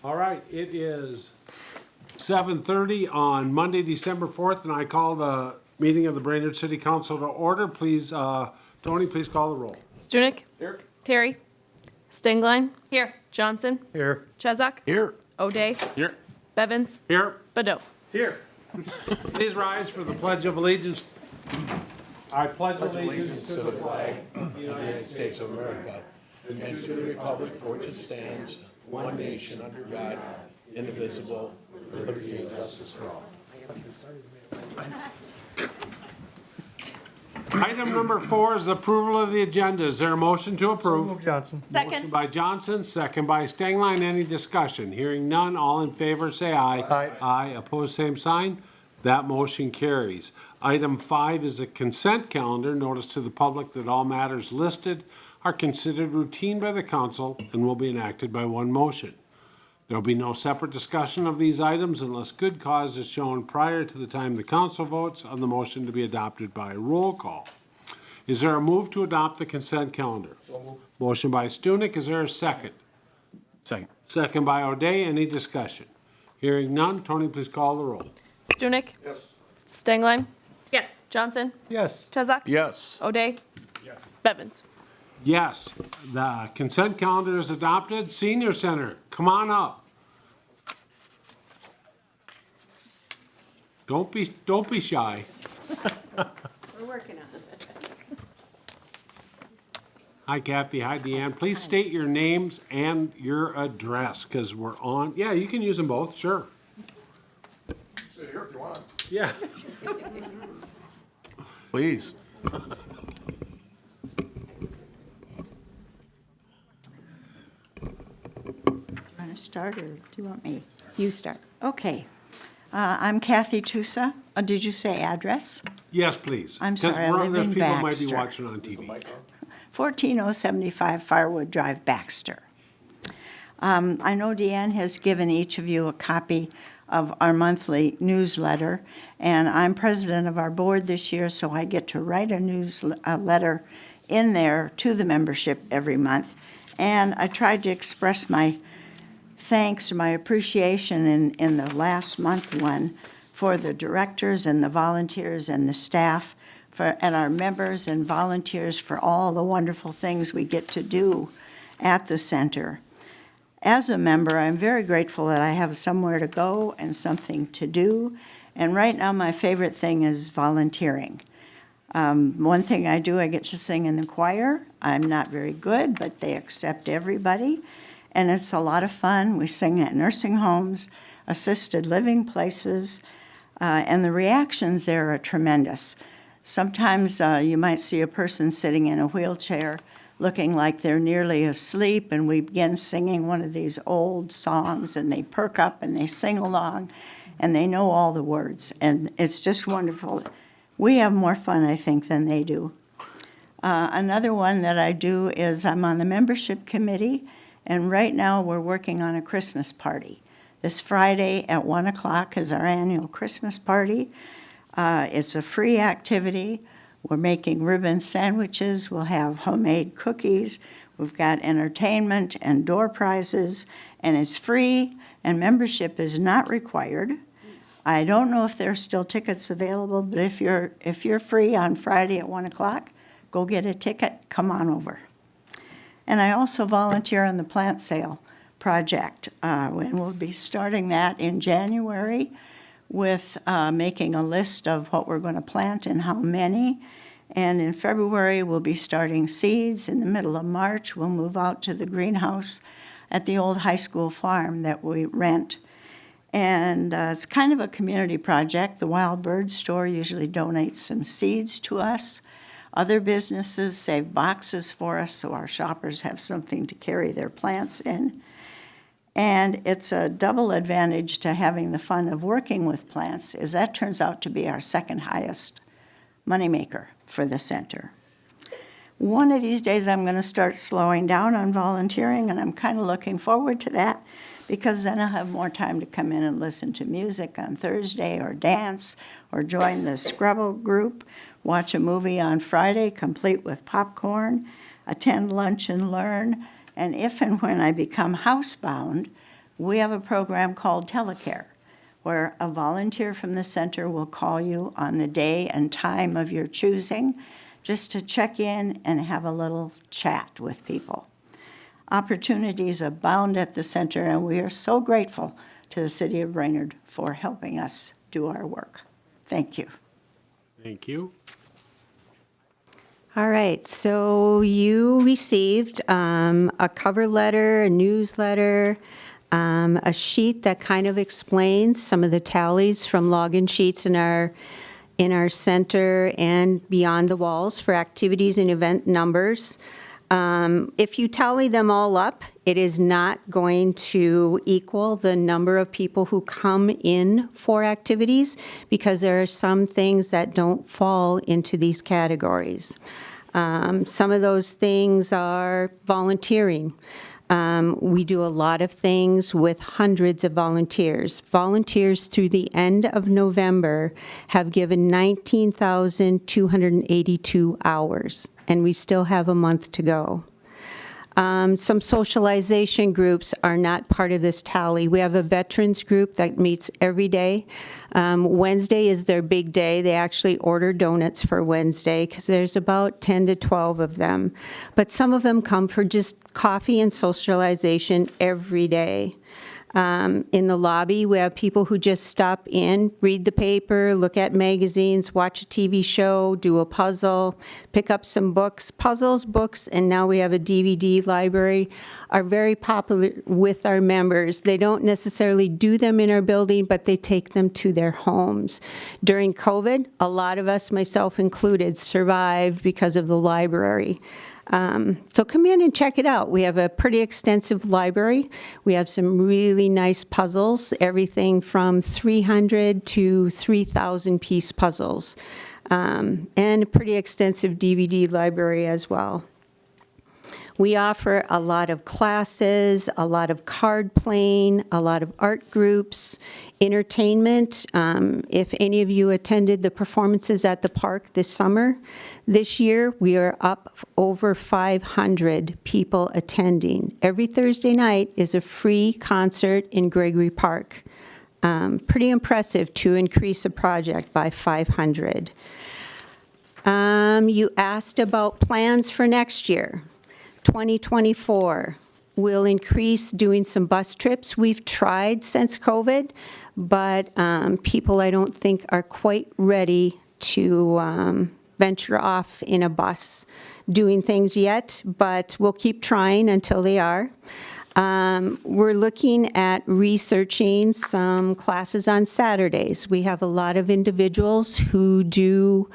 All right, it is 7:30 on Monday, December 4th, and I call the meeting of the Brainerd City Council to order. Please, Tony, please call the roll. Stunek. Here. Terry. Stingline. Here. Johnson. Here. Chezak. Here. O'Day. Here. Bevins. Here. Badeau. Here. Please rise for the Pledge of Allegiance. I pledge allegiance to the flag of the United States of America and to the republic for which it stands, one nation under God, indivisible, with liberty and justice for all. Item number 4 is approval of the agenda. Is there a motion to approve? Move Johnson. Motion by Johnson, second by Stengline. Any discussion? Hearing none, all in favor say aye. Aye. Aye. Opposed, same sign. That motion carries. Item 5 is a consent calendar. Notice to the public that all matters listed are considered routine by the council and will be enacted by one motion. There will be no separate discussion of these items unless good cause is shown prior to the time the council votes on the motion to be adopted by roll call. Is there a move to adopt the consent calendar? Motion by Stunek. Is there a second? Second. Second by O'Day. Any discussion? Hearing none. Tony, please call the roll. Stunek. Yes. Stengline. Yes. Johnson. Yes. Chezak. Yes. O'Day. Yes. Bevins. Yes, the consent calendar is adopted. Senior Center, come on up. Don't be shy. We're working on it. Hi Kathy, hi Deanne. Please state your names and your address because we're on. Yeah, you can use them both, sure. Sit here if you want. Yeah. Please. Want to start, or do you want me? You start. Okay. I'm Kathy Tusa. Did you say address? Yes, please. I'm sorry, I live there's in people might be Baxter. watching on TV. 14075 Firewood Drive, Baxter. I know Deanne has given each of you a copy of our monthly newsletter, and I'm president of our board this year, so I get to write a letter in there to the membership every month. And I tried to express my thanks or my appreciation in the last month one for the directors and the volunteers and the staff and our members and volunteers for all the wonderful things we get to do at the center. As a member, I'm very grateful that I have somewhere to go and something to do. And right now, my favorite thing is volunteering. One thing I do, I get to sing in the choir. I'm not very good, but they accept everybody. And it's a lot of fun. We sing at nursing homes, assisted living places, and the reactions there are tremendous. Sometimes you might see a person sitting in a wheelchair looking like they're nearly asleep, and we begin singing one of these old songs, and they perk up and they sing along, and they know all the words. And it's just wonderful. We have more fun, I think, than they do. Another one that I do is I'm on the membership committee, and right now we're working on a Christmas party. This Friday at 1 o'clock is our annual Christmas party. It's a free activity. We're making ribbon sandwiches. We'll have homemade cookies. We've got entertainment and door prizes, and it's free, and membership is not required. I don't know if there's still tickets available, but if you're free on Friday at 1 o'clock, go get a ticket, come on over. And I also volunteer on the plant sale project, and we'll be starting that in January with making a list of what we're going to plant and how many. And in February, we'll be starting seeds. In the middle of March, we'll move out to the greenhouse at the old high school farm that we rent. And it's kind of a community project. The Wild Bird Store usually donates some seeds to us. Other businesses save boxes for us so our shoppers have something to carry their plants in. And it's a double advantage to having the fun of working with plants, is that turns out to be our second highest moneymaker for the center. One of these days I'm going to start slowing down on volunteering, and I'm kind of looking forward to that because then I'll have more time to come in and listen to music on Thursday or dance or join the Scrabble group, watch a movie on Friday complete with popcorn, attend lunch and learn, and if and when I become housebound, we have a program called Telecare, where a volunteer from the center will call you on the day and time of your choosing, just to check in and have a little chat with people. Opportunities abound at the center, and we are so grateful to the City of Brainerd for helping us do our work. Thank you. Thank you. All right, so you received a cover letter, a newsletter, a sheet that kind of explains some of the tallies from login sheets in our center and beyond the walls for activities and event numbers. If you tally them all up, it is not going to equal the number of people who come in for activities because there are some things that don't fall into these categories. Some of those things are volunteering. We do a lot of things with hundreds of volunteers. Volunteers through the end of November have given 19,282 hours, and we still have a month to go. Some socialization groups are not part of this tally. We have a veterans group that meets every day. Wednesday is their big day. They actually order donuts for Wednesday because there's about 10 to 12 of them. But some of them come for just coffee and socialization every day. In the lobby, we have people who just stop in, read the paper, look at magazines, watch a TV show, do a puzzle, pick up some books. Puzzles, books, and now we have a DVD library are very popular with our members. They don't necessarily do them in our building, but they take them to their homes. During COVID, a lot of us, myself included, survived because of the library. So come in and check it out. We have a pretty extensive library. We have some really nice puzzles, everything from 300 to 3,000 piece puzzles, and a pretty extensive DVD library as well. We offer a lot of classes, a lot of card playing, a lot of art groups, entertainment. If any of you attended the performances at the park this summer, this year we are up over 500 people attending. Every Thursday night is a free concert in Gregory Park. Pretty impressive to increase a project by 500. You asked about plans for next year. 2024, we'll increase doing some bus trips. We've tried since COVID, but people I don't think are quite ready to venture off in a bus doing things yet, but we'll keep trying until they are. We're looking at researching some classes on Saturdays. We have a lot of individuals who do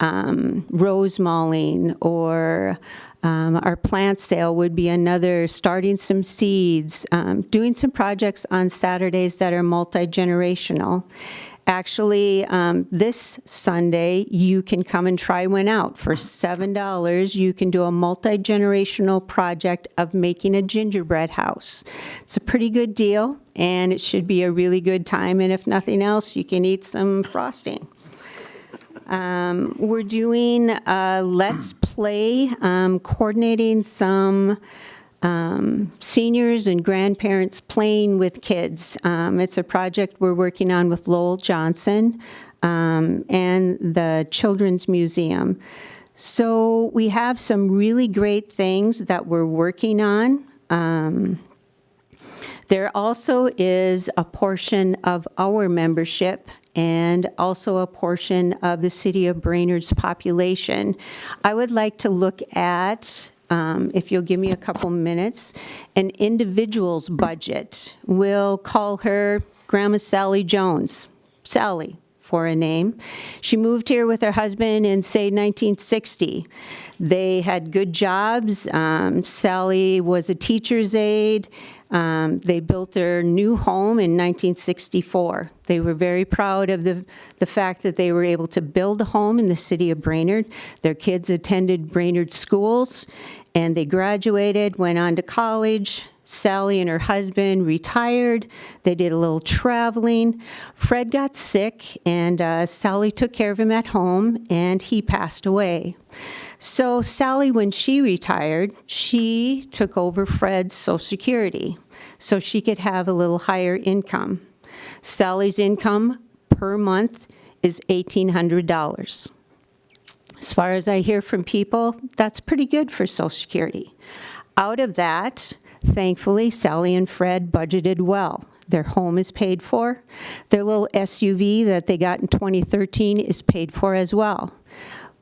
rose mauling, or our plant sale would be another, starting some seeds, doing some projects on Saturdays that are multi-generational. Actually, this Sunday, you can come and try one out. For $7, you can do a multi-generational project of making a gingerbread house. It's a pretty good deal, and it should be a really good time, and if nothing else, you can eat some frosting. We're doing Let's Play, coordinating some seniors and grandparents playing with kids. It's a project we're working on with Lowell Johnson and the Children's Museum. So we have some really great things that we're working on. There also is a portion of our membership and also a portion of the City of Brainerd's population. I would like to look at, if you'll give me a couple minutes, an individual's budget. We'll call her Grandma Sally Jones. Sally, for a name. She moved here with her husband in, say, 1960. They had good jobs. Sally was a teacher's aide. They built their new home in 1964. They were very proud of the fact that they were able to build a home in the city of Brainerd. Their kids attended Brainerd schools, and they graduated, went on to college. Sally and her husband retired. They did a little traveling. Fred got sick, and Sally took care of him at home, and he passed away. So Sally, when she retired, she took over Fred's Social Security. so she could have a little higher income. Sally's income per month is $1,800. As far as I hear from people, that's pretty good for Social Security. Out of that, thankfully, Sally and Fred budgeted well. Their home is paid for. Their little SUV that they got in 2013 is paid for as well.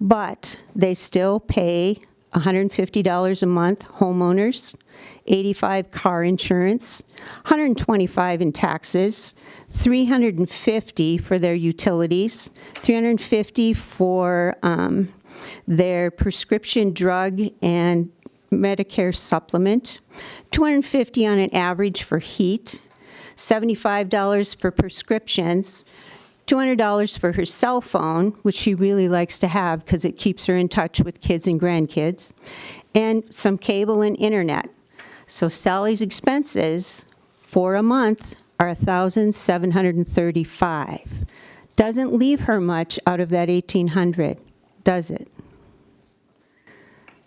But they still pay $150 a month homeowners, $85 car insurance, $125 in taxes, $350 for their utilities, $350 for their prescription drug and Medicare supplement, $250 on an average for heat, $75 for prescriptions, $200 for her cell phone, which she really likes to have because it keeps her in touch with kids and grandkids, and some cable and internet. So Sally's expenses for a month are $1,735. Doesn't leave her much out of that $1,800, does it?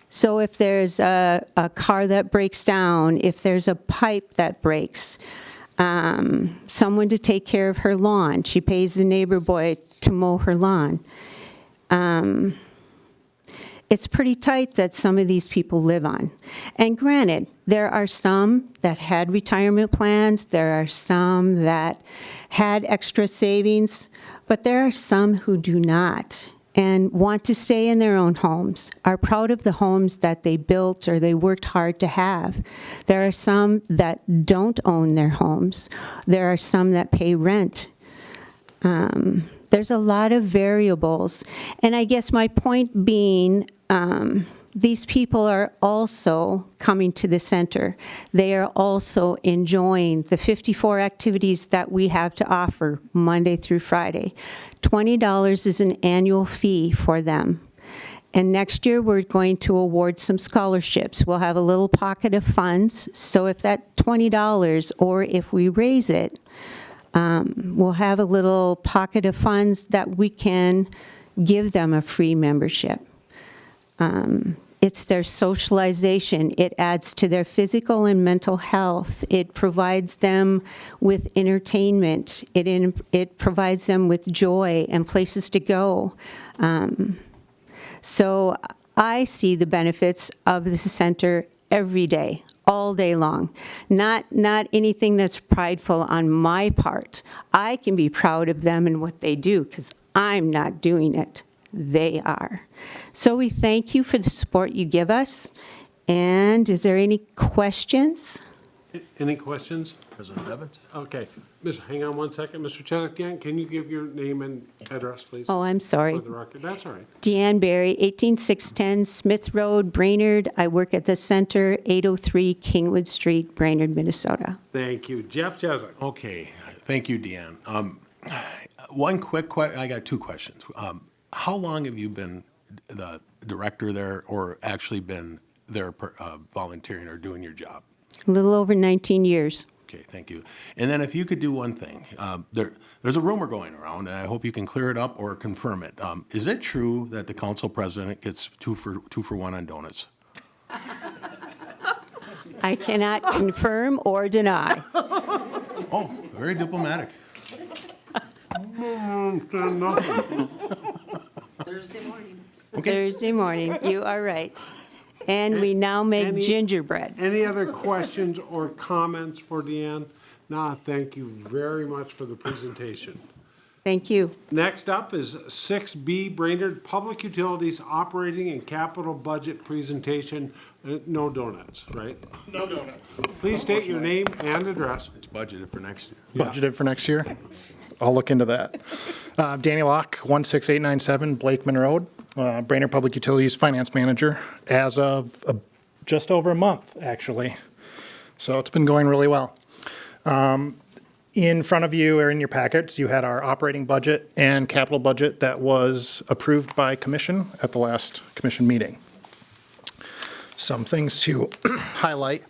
So if there's a car that breaks down, if there's a pipe that breaks, someone to take care of her lawn. She pays the neighbor boy to mow her lawn. It's pretty tight that some of these people live on. And granted, there are some that had retirement plans, there are some that had extra savings, but there are some who do not and want to stay in their own homes, are proud of the homes that they built or they worked hard to have. There are some that don't own their homes. There are some that pay rent. There's a lot of variables. And I guess my point being, these people are also coming to the center. They are also enjoying the 54 activities that we have to offer Monday through Friday. $20 is an annual fee for them. And next year, we're going to award some scholarships. We'll have a little pocket of funds. So if that $20, or if we raise it, we'll have a little pocket of funds that we can give them a free membership. It's their socialization. It adds to their physical and mental health. It provides them with entertainment. It provides them with joy and places to go. So I see the benefits of the center every day, all day long. Not anything that's prideful on my part. I can be proud of them and what they do because I'm not doing it. They are. So we thank you for the support you give us. And is there any questions? Any questions? President Evans? Okay. Hang on one second. Mr. Chesak, can you give your name and address, please? Oh, I'm sorry. For the record. That's all right. Deanne Berry, 18610 Smith Road, Brainerd. I work at the center, 803 Kingwood Street, Brainerd, Minnesota. Thank you. Jeff Chesak. Okay, thank you, Deanne. One quick question, I got two questions. How long have you been the director there, or actually been there volunteering or doing your job? A little over 19 years. Okay, thank you. And then if you could do one thing, there's a rumor going around, and I hope you can clear it up or confirm it. Is it true that the council president gets two for one on donuts? I cannot confirm or deny. Oh, very diplomatic. Thursday morning, you are right. And we now make gingerbread. Any other questions or comments for Deanne? No, thank you very much for the presentation. Thank you. Next up is 6B, Brainerd Public Utilities Operating and Capital Budget Presentation. No donuts, right? No donuts. Please state your name and address. It's budgeted for next year. Budgeted for next year? I'll look into that. Danny Locke, 16897 Blakeman Road, Brainerd Public Utilities Finance Manager, as of just over a month, actually. So it's been going really well. In front of you or in your packets, you had our operating budget and capital budget that was approved by commission at the last commission meeting. Some things to highlight.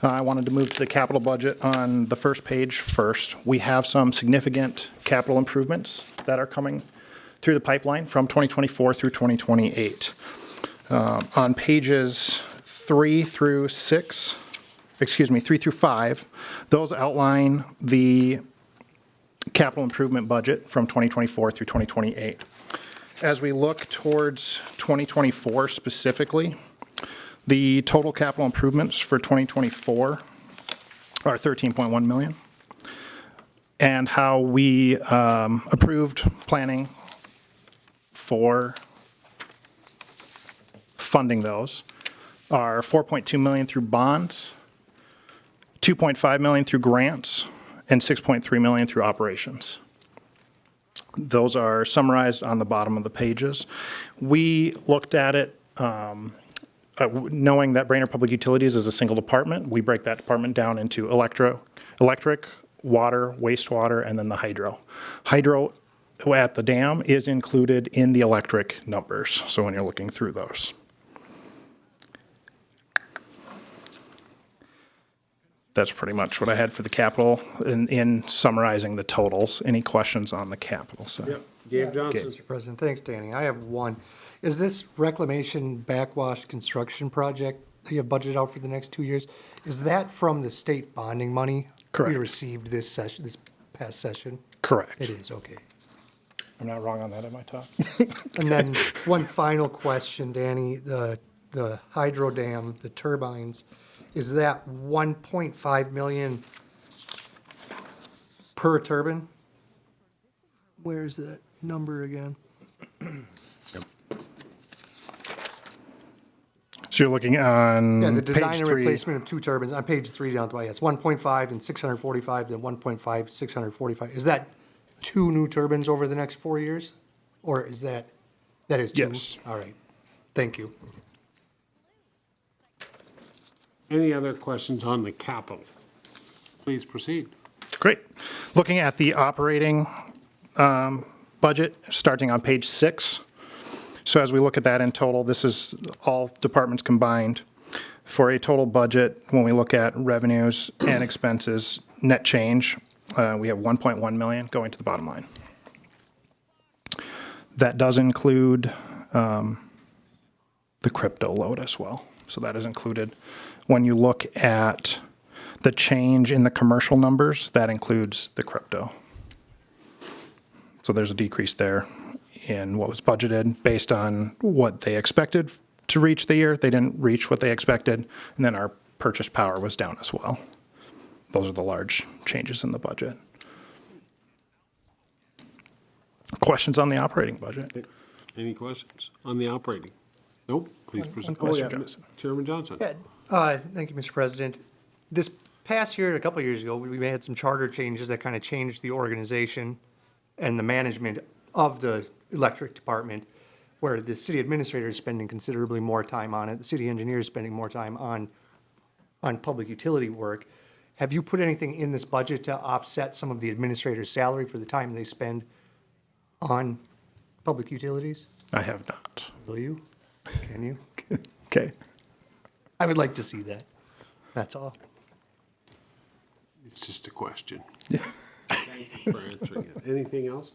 I wanted to move to the capital budget on the first page first. We have some significant capital improvements that are coming through the pipeline from 2024 through 2028. On pages 3 through 6 3 through 5, those outline the capital improvement budget from 2024 through 2028. As we look towards 2024 specifically, the total capital improvements for 2024 are 13.1 million. And how we approved planning for funding those are 4.2 million through bonds, 2.5 million through grants, and 6.3 million through operations. Those are summarized on the bottom of the pages. We looked at it knowing that Brainerd Public Utilities is a single department. We break that department down into electric, water, wastewater, and then the hydro. Hydro at the dam is included in the electric numbers, so when you're looking through those. That's pretty much what I had for the capital in summarizing the totals. Any questions on the capital side? Yep. Gabe Johnson. Mr. President, thanks, Danny. I have one. Is this reclamation backwash construction project that you have budgeted out for the next 2 years, is that from the state bonding money? Correct. We received this session, this past session? Correct. It is, okay. I'm not wrong on that, am I, Todd? And then one final question, Danny, the hydro dam, the turbines, is that 1.5 million per turbine? Where's that number again? So you're looking on Yeah, the page design and 3. replacement of 2 turbines, on page 3 down to my, yes, 1.5 and 645, then 1.5, 645. Is that 2 new turbines over the next 4 years? Or is that is 2? Yes. All right, thank you. Any other questions on the capital? Please proceed. Great. Looking at the operating budget, starting on page 6. So as we look at that in total, this is all departments combined. For a total budget, when we look at revenues and expenses, net change, we have 1.1 million going to the bottom line. That does include the crypto load as well. So that is included. When you look at the change in the commercial numbers, that includes the crypto. So there's a decrease there in what was budgeted based on what they expected to reach the year. They didn't reach what they expected, and then our purchase power was down as well. Those are the large changes in the budget. Questions on the operating budget? Any questions on the operating? Nope, please proceed. question, Yeah, Johnson. Chairman Johnson. Thank you, Mr. President. This past year, a couple of years ago, we had some charter changes that kind of changed the organization and the management of the electric department, where the city administrator is spending considerably more time on it, the city engineer is spending more time on public utility work. Have you put anything in this budget to offset some of the administrator's salary for the time they spend on public utilities? I have not. Will you? Can you? Okay. I would like to see that. That's all. It's just a question. Thank you for answering it. Anything else?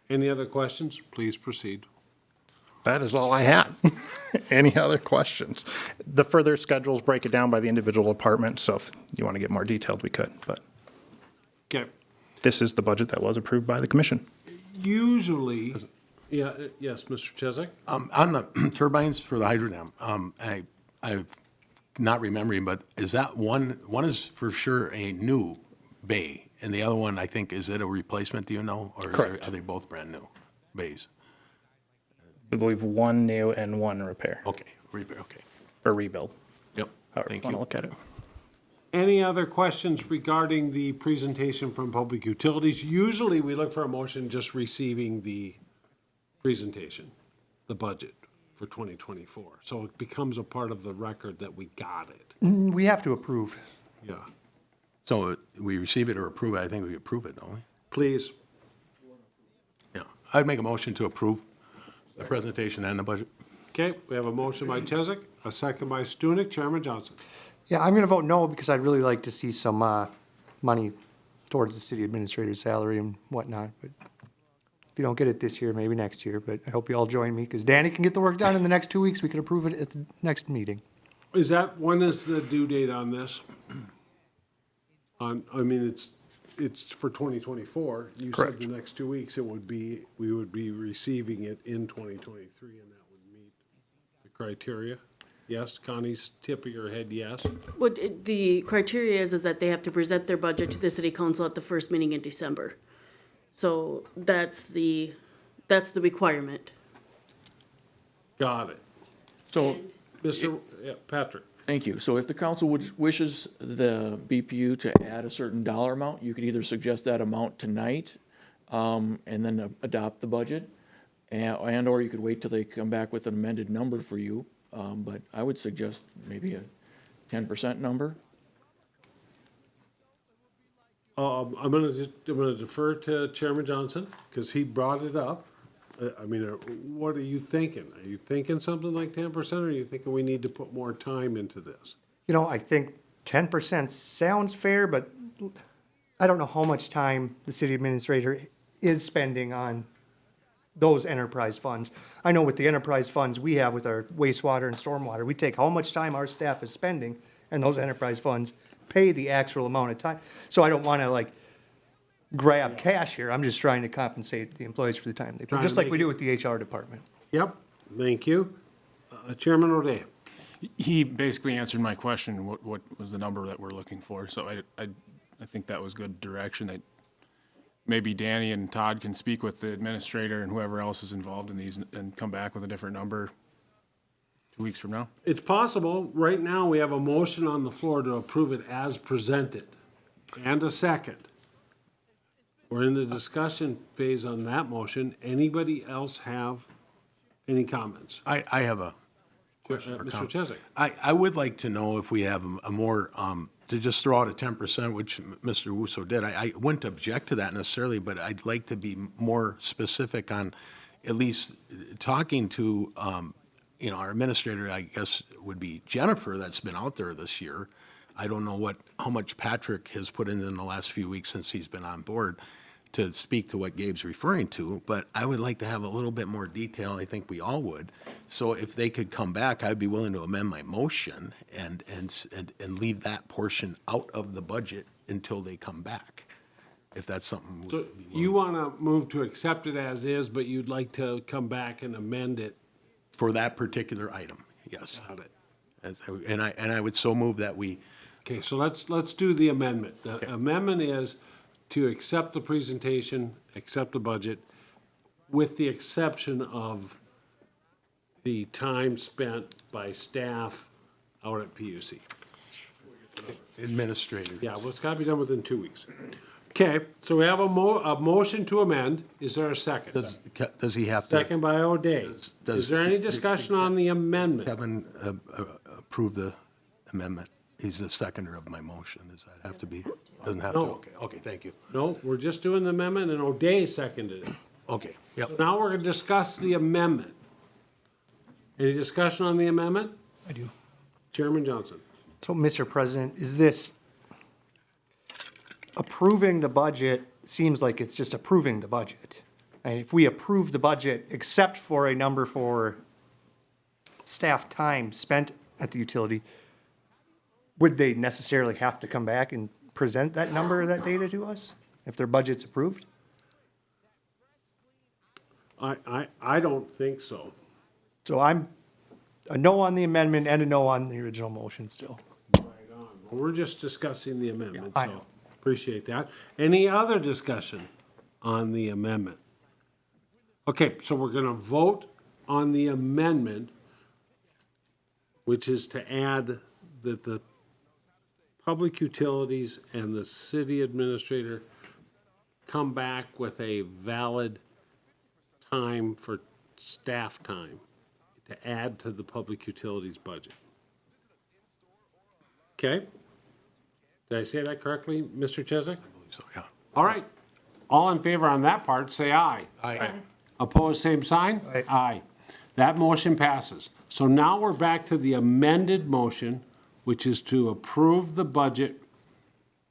Any other questions? Please proceed. That is all I had. Any other questions? The further schedules break it down by the individual departments, so if you want to get more detailed, we could, but Okay. this is the budget that was approved by the commission. Usually, yes, Mr. Chesak? On the turbines for the hydro dam, I'm not remembering, but is that one is for sure a new bay, and the other one, I think, is it a replacement, do you know? Or Correct. are they both brand new bays? I believe 1 new and 1 repair, Okay, okay. or rebuild, Yep, however you thank want to you. look at it. Any other questions regarding the presentation from Public Utilities? Usually, we look for a motion just receiving the presentation, the budget for 2024. So it becomes a part of the record that we got it. We have to approve. Yeah. So we receive it or approve it, I think we approve it, don't we? Please. Yeah, I'd make a motion to approve the presentation and the budget. Okay, we have a motion by Chesak, a second by Stunek. Chairman Johnson. Yeah, I'm going to vote no because I'd really like to see some money towards the city administrator's salary and whatnot. But if you don't get it this year, maybe next year. But I hope you all join me because Danny can get the work done in the next 2 weeks. We can approve it at the next meeting. When is the due date on this? I mean, it's for 2024. You Correct. said the next 2 weeks we would be receiving it in 2023, and that would meet the criteria. Yes, Connie's tipping her head yes. The criteria is that they have to present their budget to the city council at the first meeting in December. So that's the requirement. Got it. So, Patrick. thank you. So if the council wishes the BPU to add a certain dollar amount, you could either suggest that amount tonight, and then adopt the budget, and/or you could wait till they come back with an amended number for you. But I would suggest maybe a 10% number. I'm gonna defer to Chairman Johnson, because he brought it up. I mean, what are you thinking? Are you thinking something like 10%, or are you thinking we need to put more time into this? I think 10% sounds fair, but I don't know how much time the city administrator is spending on those enterprise funds. I know with the enterprise funds we have with our wastewater and stormwater, we take how much time our staff is spending, and those enterprise funds pay the actual amount of time. So I don't want to grab cash here. I'm just trying to compensate the employees for the time they put, Trying just to like we make do with the HR department. Yep, thank you. Chairman O'Day. He basically answered my question, what was the number that we're looking for, so I think that was good direction, that maybe Danny and Todd can speak with the administrator and whoever else is involved in these and come back with a different number 2 weeks from now. It's possible. Right now, we have a motion on the floor to approve it as presented, and a second. We're in the discussion phase on that motion. Anybody else have any comments? I have a question or Mr. comment. Chesak. I would like to know if we have a more, to just throw out a 10%, which Mr. Wusso did. I wouldn't object to that necessarily, but I'd like to be more specific on at least talking to, our administrator, I guess, would be Jennifer, that's been out there this year. I don't know how much Patrick has put in the last few weeks since he's been on board to speak to what Gabe's referring to, but I would like to have a little bit more detail. I think we all would. So if they could come back, I'd be willing to amend my motion and leave that portion out of the budget until they come back, if that's something. So you want to move to accept it as is, but you'd like to come back and amend it? For that particular item, yes. Got it. And I would so move that we, Okay, so let's do the amendment. The amendment is to accept the presentation, accept the budget, with the exception of the time spent by staff out at PUC. administrator. Yeah, well, it's got to be done within 2 weeks. Okay, so we have a motion to amend. Is there a second? Does he have to? Second by O'Day. does- Is there any discussion on the amendment? Kevin approve the amendment? He's the seconder of my motion. Does that have to be? Doesn't have to? No. Okay, thank you. No, we're just doing the amendment, and O'Day seconded it. Okay, yep. Now we're going to discuss the amendment. Any discussion on the amendment? I do. Chairman Johnson. So, Mr. President, is this approving the budget seems like it's just approving the budget? And if we approve the budget except for a number for staff time spent at the utility, would they necessarily have to come back and present that number, that data to us, if their budget's approved? I don't think so. So I'm a no on the amendment and a no on the original motion still. We're just discussing the amendment, I so know. appreciate that. Any other discussion on the amendment? Okay, so we're going to vote on the amendment, which is to add that the public utilities and the city administrator come back with a valid time for staff time to add to the public utilities budget. Okay? Did I say that correctly, Mr. Chesak? So, yeah. All right. All in favor on that part, say aye. Aye. Opposed, same sign? Aye. Aye. That motion passes. So now we're back to the amended motion, which is to approve the budget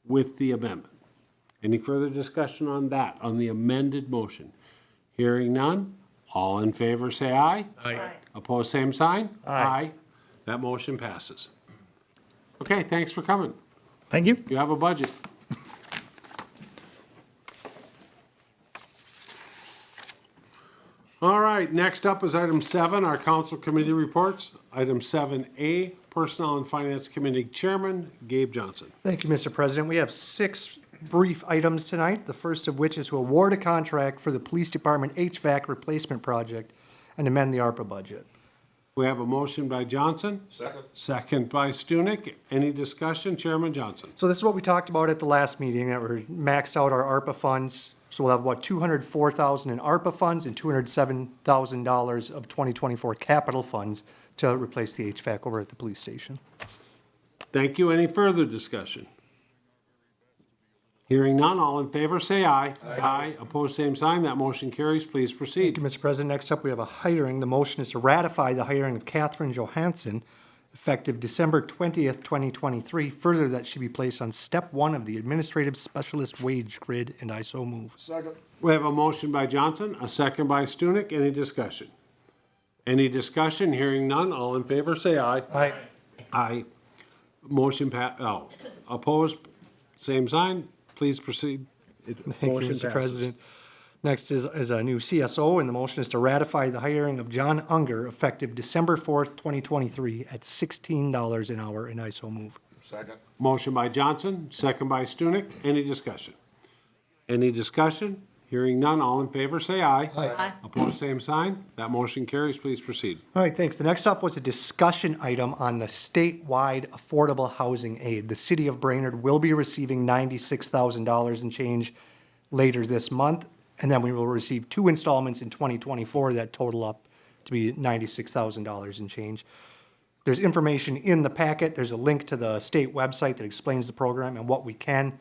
with the amendment. Any further discussion on that, on the amended motion? Hearing none, all in favor say aye. Aye. Opposed, same sign? Aye. That motion passes. Okay, thanks for coming. Thank you. You have a budget. All right, next up is item 7, our council committee reports. Item 7A, Personnel and Finance Committee Chairman Gabe Johnson. Thank you, Mr. President. We have 6 brief items tonight, the first of which is to award a contract for the Police Department HVAC replacement project and amend the ARPA budget. We have a motion by Johnson. Second. Second by Stunek. Any discussion? Chairman Johnson. So this is what we talked about at the last meeting, that we're maxed out our ARPA funds. So we'll have, what, $204,000 in ARPA funds and $207,000 of 2024 capital funds to replace the HVAC over at the police station. Thank you. Any further discussion? Hearing none, all in favor, say aye. Aye. Opposed, same sign. That motion carries. Please proceed. Thank you, Mr. President. Next up, we have a hiring. The motion is to ratify the hiring of Catherine Johansson, effective December 20th, 2023. Further, that should be placed on step 1 of the administrative specialist wage grid, and I so move. Second. We have a motion by Johnson, a second by Stunek. Any discussion? Any discussion? Hearing none, all in favor, say aye. Aye. Aye. Motion opposed, same sign. Please proceed. Thank you, Mr. President. Next is a new CSO, and the motion is to ratify the hiring of John Unger, effective December 4th, 2023, at $16 an hour, and I so move. Second. Motion by Johnson, second by Stunek. Any discussion? Any discussion? Hearing none, all in favor, say aye. Aye. Opposed, same sign. That motion carries. Please proceed. All right, thanks. The next up was a discussion item on the statewide affordable housing aid. The city of Brainerd will be receiving $96,000 and change later this month, and then we will receive 2 installments in 2024 that total up to be $96,000 and change. There's information in the packet. There's a link to the state website that explains the program and what we can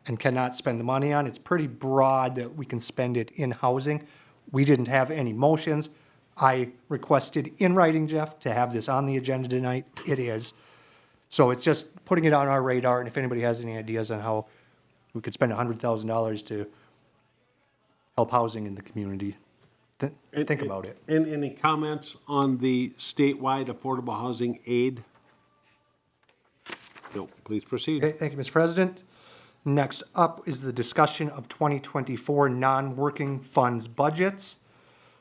and cannot spend the money on. It's pretty broad that we can spend it in housing. We didn't have any motions. I requested in writing, Jeff, to have this on the agenda tonight. It is. So it's just putting it on our radar, and if anybody has any ideas on how we could spend $100,000 to help housing in the community, think about it. And any comments on the statewide affordable housing aid? No, please proceed. Okay, thank you, Mr. President. Next up is the discussion of 2024 non-working funds budgets.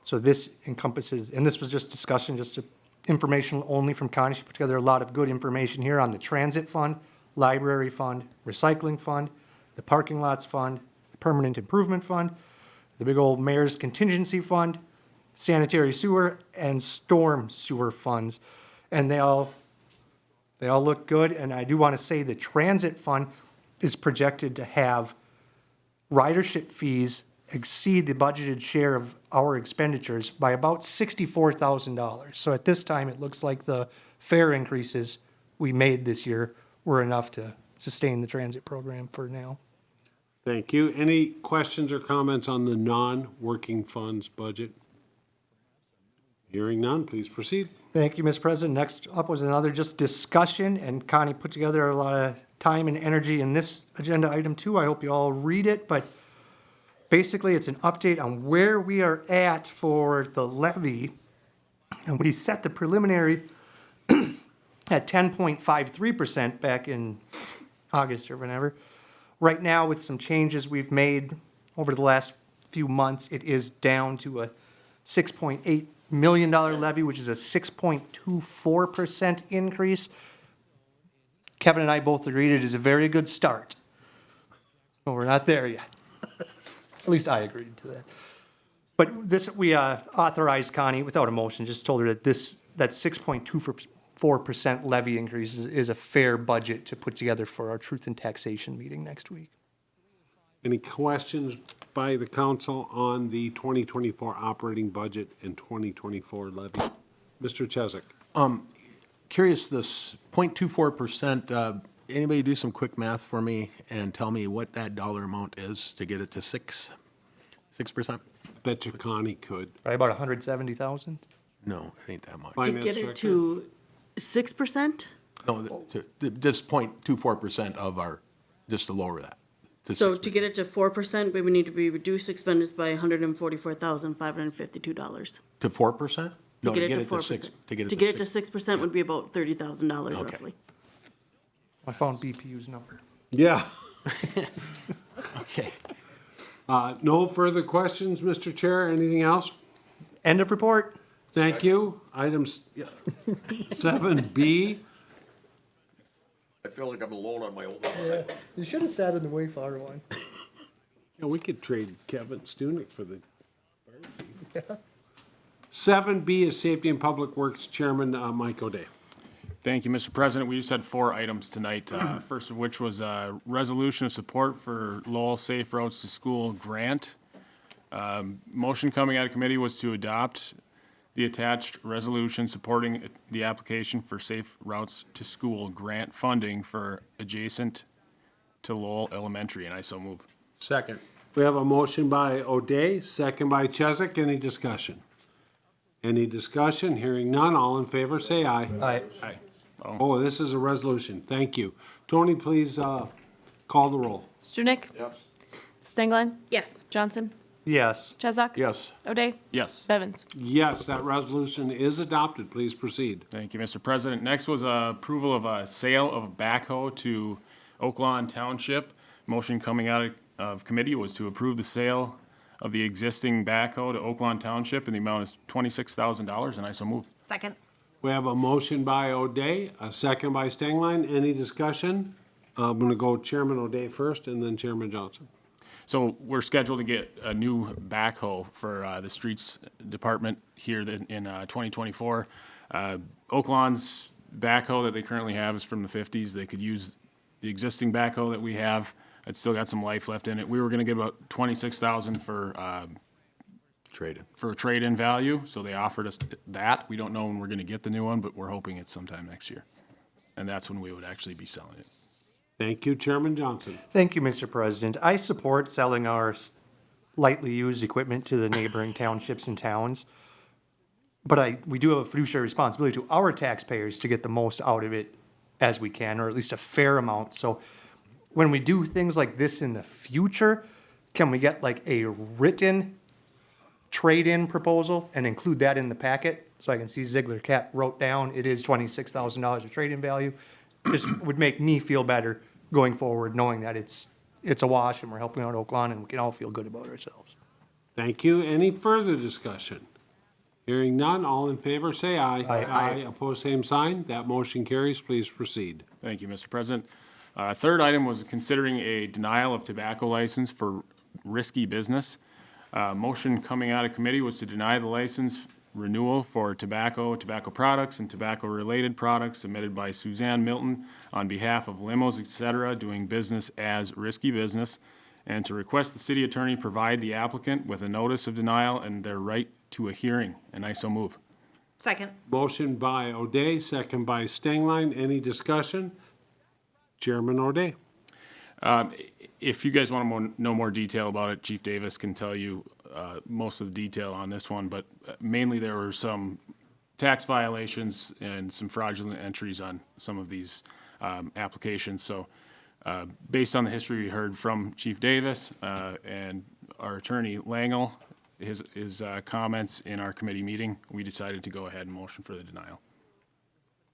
So this encompasses, and this was just discussion, just information only from Connie. She put together a lot of good information here on the transit fund, library fund, recycling fund, the parking lots fund, the permanent improvement fund, the big old mayor's contingency fund, sanitary sewer, and storm sewer funds. And they all look good. And I do want to say the transit fund is projected to have ridership fees exceed the budgeted share of our expenditures by about $64,000. So at this time, it looks like the fare increases we made this year were enough to sustain the transit program for now. Thank you. Any questions or comments on the non-working funds budget? Hearing none, please proceed. Thank you, Mr. President. Next up was another just discussion, and Connie put together a lot of time and energy in this agenda item too. I hope you all read it, but basically it's an update on where we are at for the levy. And we set the preliminary at 10.53% back in August or whenever. Right now, with some changes we've made over the last few months, it is down to a $6.8 million levy, which is a 6.24% increase. Kevin and I both agreed it is a very good start. But we're not there yet. At least I agreed to that. But this, we authorized Connie without a motion, just told her that that 6.24% levy increase is a fair budget to put together for our Truth and Taxation meeting next week. Any questions by the council on the 2024 operating budget and 2024 levy? Mr. Chesak. Curious, this 0.24%, anybody do some quick math for me and tell me what that dollar amount is to get it to 6%? Bet you Connie could. Right, about 170,000? No, it ain't that much. To get it to 6%? No, just 0.24% of our, just to lower that. So to get it to 4%, we would need to be reduced expenditures by $144,552. To 4%? No, To get it to 4%. to get it To to get it to 6. 6% would be about $30,000 Okay. roughly. I found BPU's number. Yeah. Okay. No further questions, Mr. Chair. Anything else? End of report. Thank you. Items 7B. I feel like I'm alone on my own. You should have sat in the way far one. Yeah, we could trade Kevin Stunick for the. 7B is Safety and Public Works Chairman Mike O'Day. Thank you, Mr. President. We just had 4 items tonight, first of which was a resolution of support for Lowell Safe Routes to School grant. Motion coming out of committee was to adopt the attached resolution supporting the application for Safe Routes to School grant funding for adjacent to Lowell Elementary, and I so move. Second. We have a motion by O'Day, second by Chesak. Any discussion? Any discussion? Hearing none. All in favor, say aye. Aye. Aye. Oh, this is a resolution. Thank you. Tony, please call the roll. Stunek? Yes. Stengline? Yes. Johnson? Yes. Chesak? Yes. O'Day? Yes. Bevins? Yes, that resolution is adopted. Please proceed. Thank you, Mr. President. Next was approval of a sale of a backhoe to Oak Lawn Township. Motion coming out of committee was to approve the sale of the existing backhoe to Oak Lawn Township in the amount of $26,000, and I so move. Second. We have a motion by O'Day, a second by Stengline. Any discussion? I'm going to go Chairman O'Day first and then Chairman Johnson. So we're scheduled to get a new backhoe for the streets department here in 2024. Oak Lawn's backhoe that they currently have is from the 50s. They could use the existing backhoe that we have. It's still got some life left in it. We were going to get about $26,000 Traded. for a trade-in value, so they offered us that. We don't know when we're going to get the new one, but we're hoping it's sometime next year. And that's when we would actually be selling it. Thank you, Chairman Johnson. Thank you, Mr. President. I support selling our lightly used equipment to the neighboring townships and towns. But we do have a fiduciary responsibility to our taxpayers to get the most out of it as we can, or at least a fair amount. So when we do things like this in the future, can we get like a written trade-in proposal and include that in the packet? So I can see Ziegler Cat wrote down, it is $26,000 of trade-in value. Just would make me feel better going forward, knowing that it's a wash and we're helping out Oak Lawn and we can all feel good about ourselves. Thank you. Any further discussion? Hearing none, all in favor, say aye. Aye. Opposed, same sign. That motion carries. Please proceed. Thank you, Mr. President. Third item was considering a denial of tobacco license for risky business. Motion coming out of committee was to deny the license renewal for tobacco products, and tobacco-related products submitted by Suzanne Milton on behalf of limos, et cetera, doing business as risky business, and to request the city attorney provide the applicant with a notice of denial and their right to a hearing, and I so move. Second. Motion by O'Day, second by Stengline. Any discussion? Chairman O'Day. If you guys want to know more detail about it, Chief Davis can tell you most of the detail on this one, but mainly there were some tax violations and some fraudulent entries on some of these applications. So based on the history we heard from Chief Davis and our attorney Langle, his comments in our committee meeting, we decided to go ahead and motion for the denial.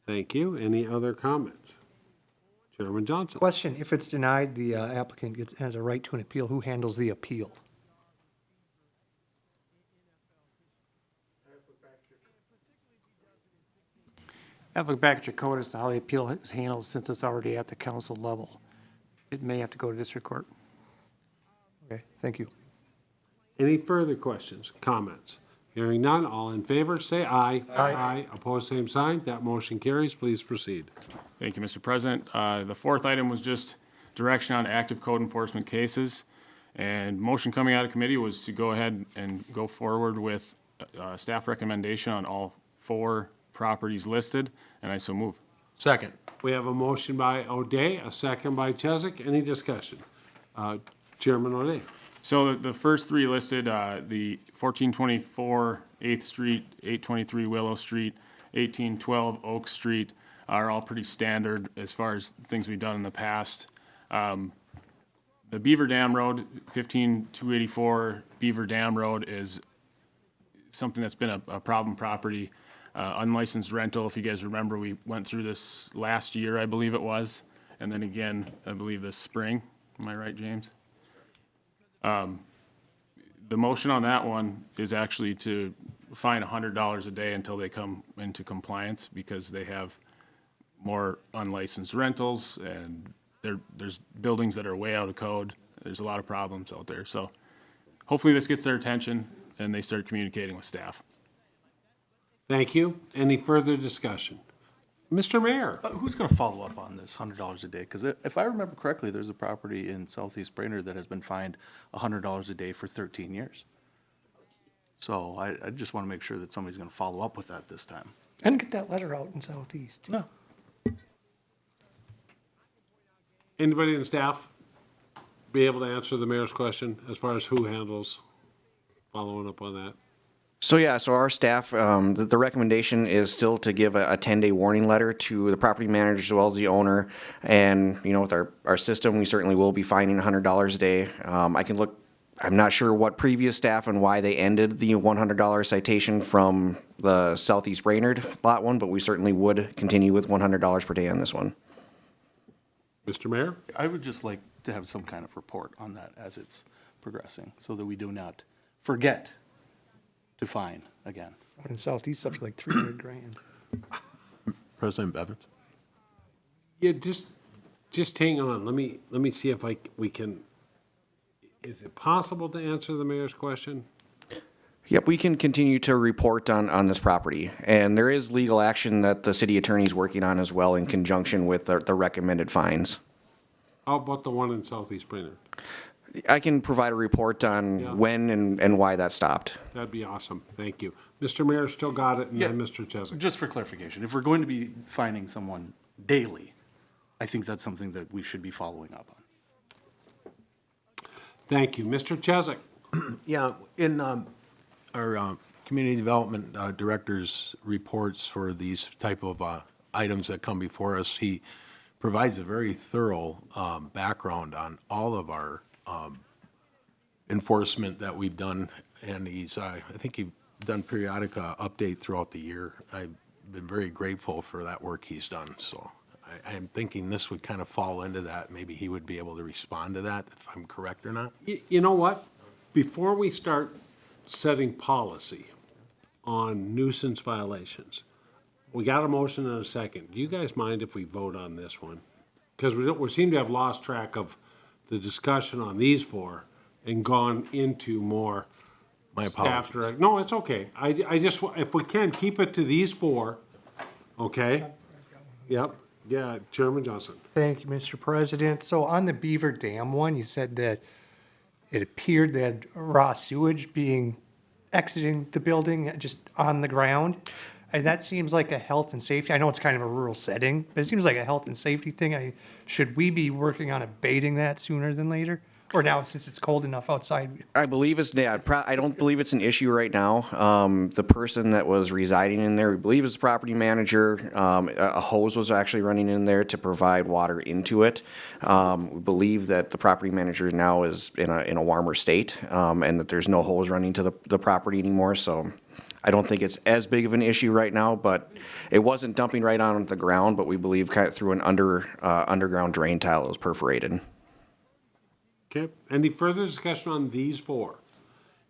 Thank you. Any other comments? Chairman Johnson. Question, if it's denied, the applicant has a right to an appeal. Who handles the appeal? I have to look back at your code as to how the appeal is handled since it's already at the council level. It may have to go to district court. Okay, thank you. Any further questions, comments? Hearing none, all in favor, say aye. Aye. Opposed, same sign. That motion carries. Please proceed. Thank you, Mr. President. The fourth item was just direction on active code enforcement cases. And motion coming out of committee was to go ahead and go forward with staff recommendation on all 4 properties listed, and I so move. Second. We have a motion by O'Day, a second by Chesak. Any discussion? Chairman O'Day. So the first 3 listed, the 1424 8th Street, 823 Willow Street, 1812 Oak Street, are all pretty standard as far as things we've done in the past. The Beaver Dam Road, 15284 Beaver Dam Road is something that's been a problem property. Unlicensed rental, if you guys remember, we went through this last year, I believe it was, and then again, I believe this spring. Am I right, James? The motion on that one is actually to fine $100 a day until they come into compliance, because they have more unlicensed rentals, and there's buildings that are way out of code. There's a lot of problems out there, so hopefully this gets their attention and they start communicating with staff. Thank you. Any further discussion? Mr. Mayor? Who's going to follow up on this $100 a day? Because if I remember correctly, there's a property in southeast Brainerd that has been fined $100 a day for 13 years. So I just want to make sure that somebody's going to follow up with that this time. And get that letter out in Southeast. No. Anybody in staff be able to answer the mayor's question as far as who handles following up on that? So yeah, so our staff, the recommendation is still to give a 10-day warning letter to the property manager as well as the owner. And, you know, with our system, we certainly will be fining $100 a day. I can look, I'm not sure what previous staff and why they ended the $100 citation from the Southeast Brainerd lot one, but we certainly would continue with $100 per day on this one. Mr. Mayor? I would just like to have some kind of report on that as it's progressing, so that we do not forget to fine again. Out in Southeast, up to like 300 grand. President Bevins? Yeah, just hang on. Let me see if we can, is it possible to answer the mayor's question? Yep, we can continue to report on this property. And there is legal action that the city attorney is working on as well in conjunction with the recommended fines. How about the one in Southeast Brainerd? I can provide a report on when and why that stopped. That'd be awesome. Thank you. Mr. Mayor still got it, and then Mr. Chesak. Just for clarification, if we're going to be fining someone daily, I think that's something that we should be following up on. Thank you. Mr. Chesak? Yeah, in our community development director's reports for these type of items that come before us, he provides a very thorough background on all of our enforcement that we've done, and he's, I think he's done periodic update throughout the year. I've been very grateful for that work he's done, so I'm thinking this would kind of fall into that. Maybe he would be able to respond to that, if I'm correct or not. You know what? Before we start setting policy on nuisance violations, we got a motion and a second. Do you guys mind if we vote on this one? Because we seem to have lost track of the discussion on these four and gone into more My staff apologies. direct. No, it's okay. I just, if we can, keep it to these four, okay? Yep, yeah, Chairman Johnson. Thank you, Mr. President. So on the Beaver Dam one, you said that it appeared that raw sewage exiting the building just on the ground. And that seems like a health and safety, I know it's kind of a rural setting, but it seems like a health and safety thing. Should we be working on abating that sooner than later? Or now, since it's cold enough outside? I believe it's, I don't believe it's an issue right now. The person that was residing in there, we believe is the property manager. A hose was actually running in there to provide water into it. We believe that the property manager now is in a warmer state, and that there's no hose running to the property anymore, so I don't think it's as big of an issue right now, but it wasn't dumping right on the ground, but we believe kind of through an underground drain tile that was perforated. Okay, any further discussion on these four?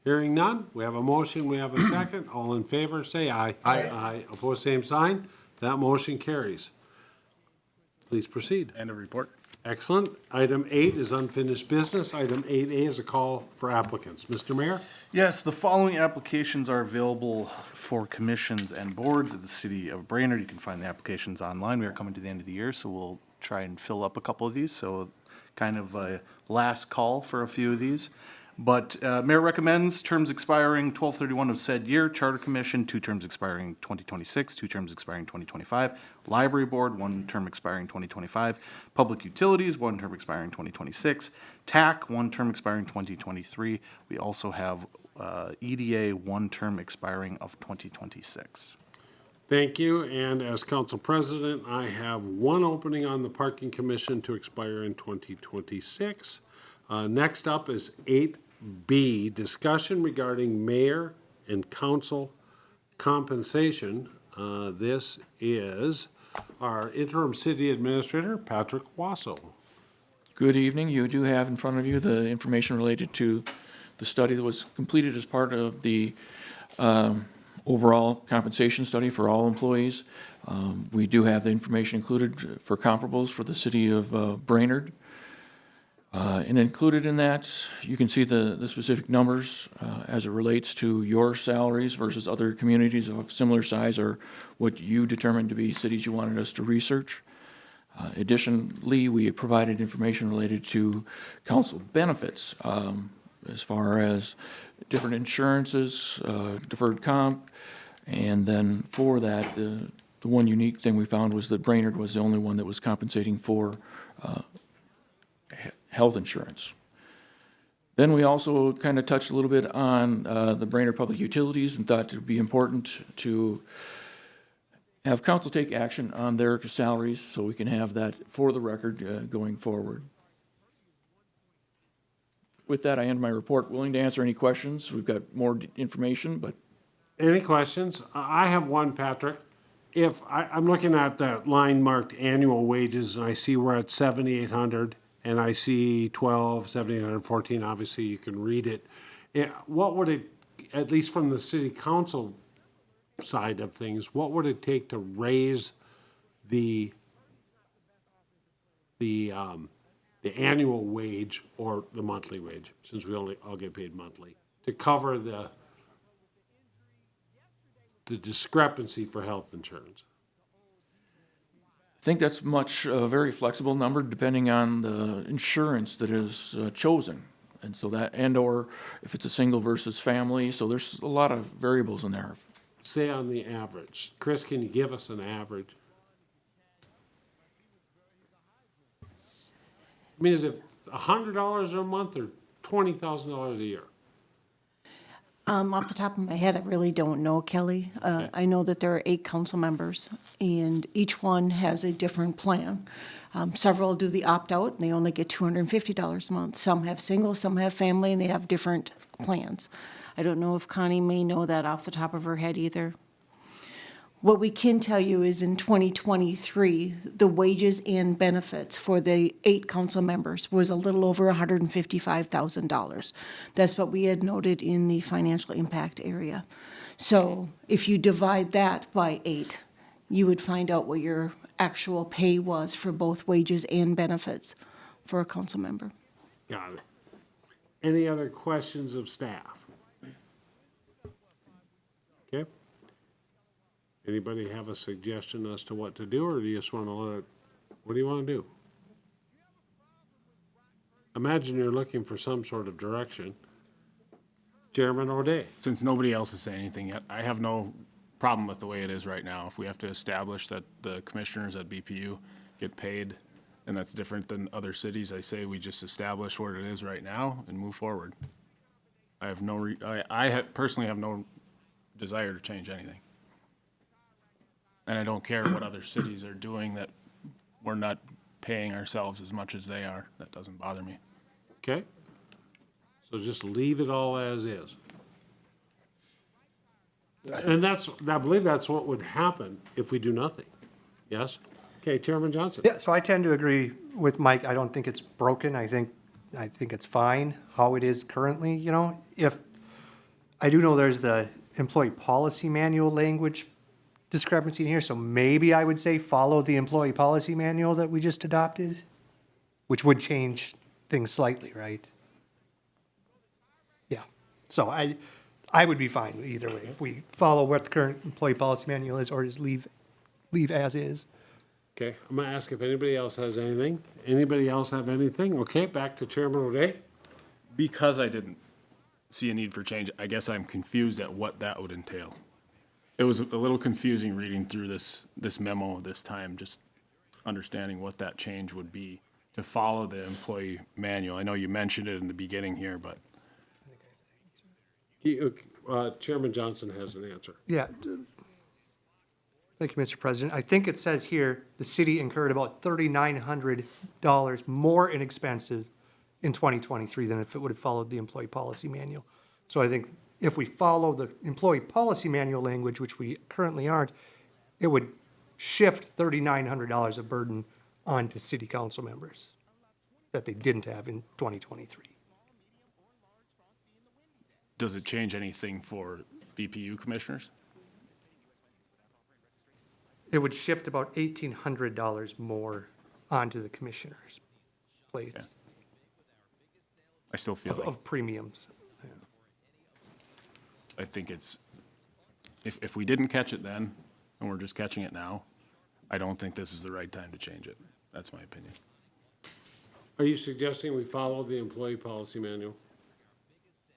Hearing none, we have a motion, we have a second. All in favor, say aye. Aye. Aye, opposed, same sign. That motion carries. Please proceed. End of report. Excellent. Item 8 is unfinished business. Item 8A is a call for applicants. Mr. Mayor? Yes, the following applications are available for commissions and boards at the city of Brainerd. You can find the applications online. We are coming to the end of the year, so we'll try and fill up a couple of these. So kind of a last call for a few of these. But Mayor recommends terms expiring 12/31 of said year. Charter Commission, 2 terms expiring 2026, 2 terms expiring 2025. Library Board, 1 term expiring 2025. Public Utilities, 1 term expiring 2026. TAC, 1 term expiring 2023. We also have EDA, 1 term expiring of 2026. Thank you. And as council president, I have 1 opening on the Parking Commission to expire in 2026. Next up is 8B, discussion regarding mayor and council compensation. This is our interim city administrator, Patrick Wasso. Good evening. You do have in front of you the information related to the study that was completed as part of the overall compensation study for all employees. We do have the information included for comparables for the city of Brainerd. And included in that, you can see the specific numbers as it relates to your salaries versus other communities of similar size or what you determined to be cities you wanted us to research. Additionally, we provided information related to council benefits as far as different insurances, deferred comp, and then for that, the one unique thing we found was that Brainerd was the only one that was compensating for health insurance. Then we also kind of touched a little bit on the Brainerd Public Utilities and thought it would be important to have council take action on their salaries so we can have that for the record going forward. With that, I end my report. Willing to answer any questions. We've got more information, but. Any questions? I have one, Patrick. If I'm looking at that line marked annual wages, and I see we're at 7,800, and I see 12, 7,814, obviously you can read it. What would it, at least from the city council side of things, what would it take to raise the annual wage or the monthly wage, since we only all get paid monthly, to cover the discrepancy for health insurance? I think that's a very flexible number depending on the insurance that is chosen. And so that, and or if it's a single versus family, so there's a lot of variables in there. Say on the average. Chris, can you give us an average? I mean, is it $100 a month or $20,000 a year? Off the top of my head, I really don't know, Kelly. I know that there are 8 council members, and each one has a different plan. Several do the opt-out, and they only get $250 a month. Some have single, some have family, and they have different plans. I don't know if Connie may know that off the top of her head either. What we can tell you is in 2023, the wages and benefits for the 8 council members was a little over $155,000. That's what we had noted in the financial impact area. So if you divide that by 8, you would find out what your actual pay was for both wages and benefits for a council member. Got it. Any other questions of staff? Okay. Anybody have a suggestion as to what to do, or do you just want to let it, what do you want to do? Imagine you're looking for some sort of direction. Chairman O'Day. Since nobody else has said anything yet, I have no problem with the way it is right now. If we have to establish that the commissioners at BPU get paid, and that's different than other cities, I say we just establish what it is right now and move forward. I have no, personally have no desire to change anything. And I don't care what other cities are doing that we're not paying ourselves as much as they are. That doesn't bother me. Okay. So just leave it all as is. And I believe that's what would happen if we do nothing. Yes? Okay, Chairman Johnson. Yeah, so I tend to agree with Mike. I don't think it's broken. I think it's fine how it is currently, you know. If I do know there's the employee policy manual language discrepancy in here, so maybe I would say follow the employee policy manual that we just adopted, which would change things slightly, right? Yeah, so I would be fine either way, if we follow what the current employee policy manual is, or just leave as is. Okay, I'm gonna ask if anybody else has anything. Anybody else have anything? Okay, back to Chairman O'Day. Because I didn't see a need for change, I guess I'm confused at what that would entail. It was a little confusing reading through this memo this time, just understanding what that change would be to follow the employee manual. I know you mentioned it in the beginning here, but. Chairman Johnson has an answer. Yeah. Thank you, Mr. President. I think it says here, the city incurred about $3,900 more in expenses in 2023 than if it would have followed the employee policy manual. So I think if we follow the employee policy manual language, which we currently aren't, it would shift $3,900 of burden onto city council members that they didn't have in 2023. Does it change anything for BPU commissioners? It would shift about $1,800 more onto the commissioners' plates I still feel like, of premiums. I think it's, if we didn't catch it then, and we're just catching it now, I don't think this is the right time to change it. That's my opinion. Are you suggesting we follow the employee policy manual?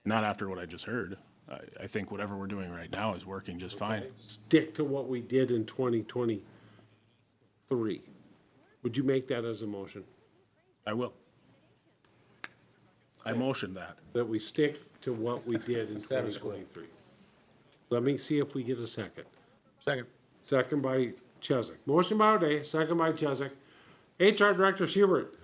Not after what I just heard. I think whatever we're doing right now is working just fine. Stick to what we did in 2023. Would you make that as a motion? I will. I motioned that. That we stick to what we did in 2023. Let me see if we get a second. Second. Second by Chesak. Motion by O'Day, second by Chesak. HR Director Schubert.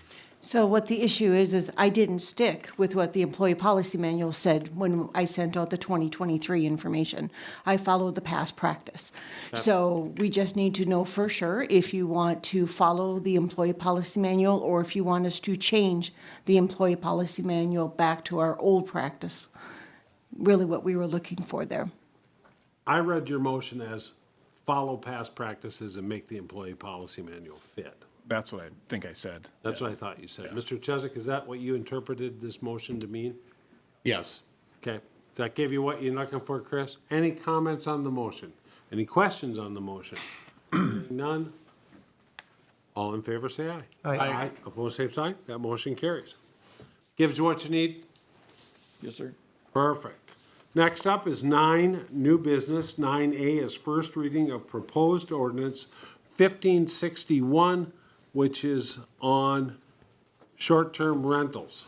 So what the issue is I didn't stick with what the employee policy manual said when I sent out the 2023 information. I followed the past practice. So we just need to know for sure if you want to follow the employee policy manual or if you want us to change the employee policy manual back to our old practice. Really what we were looking for there. I read your motion as follow past practices and make the employee policy manual fit. That's what I think I said. That's what I thought you said. Mr. Chesak, is that what you interpreted this motion to mean? Yes. Okay. Does that give you what you're looking for, Chris? Any comments on the motion? Any questions on the motion? None? All in favor, say aye. Aye. Opposed, same sign. That motion carries. Gives you what you need? Yes, sir. Perfect. Next up is 9, new business. 9A is first reading of proposed ordinance 1561, which is on short-term rentals.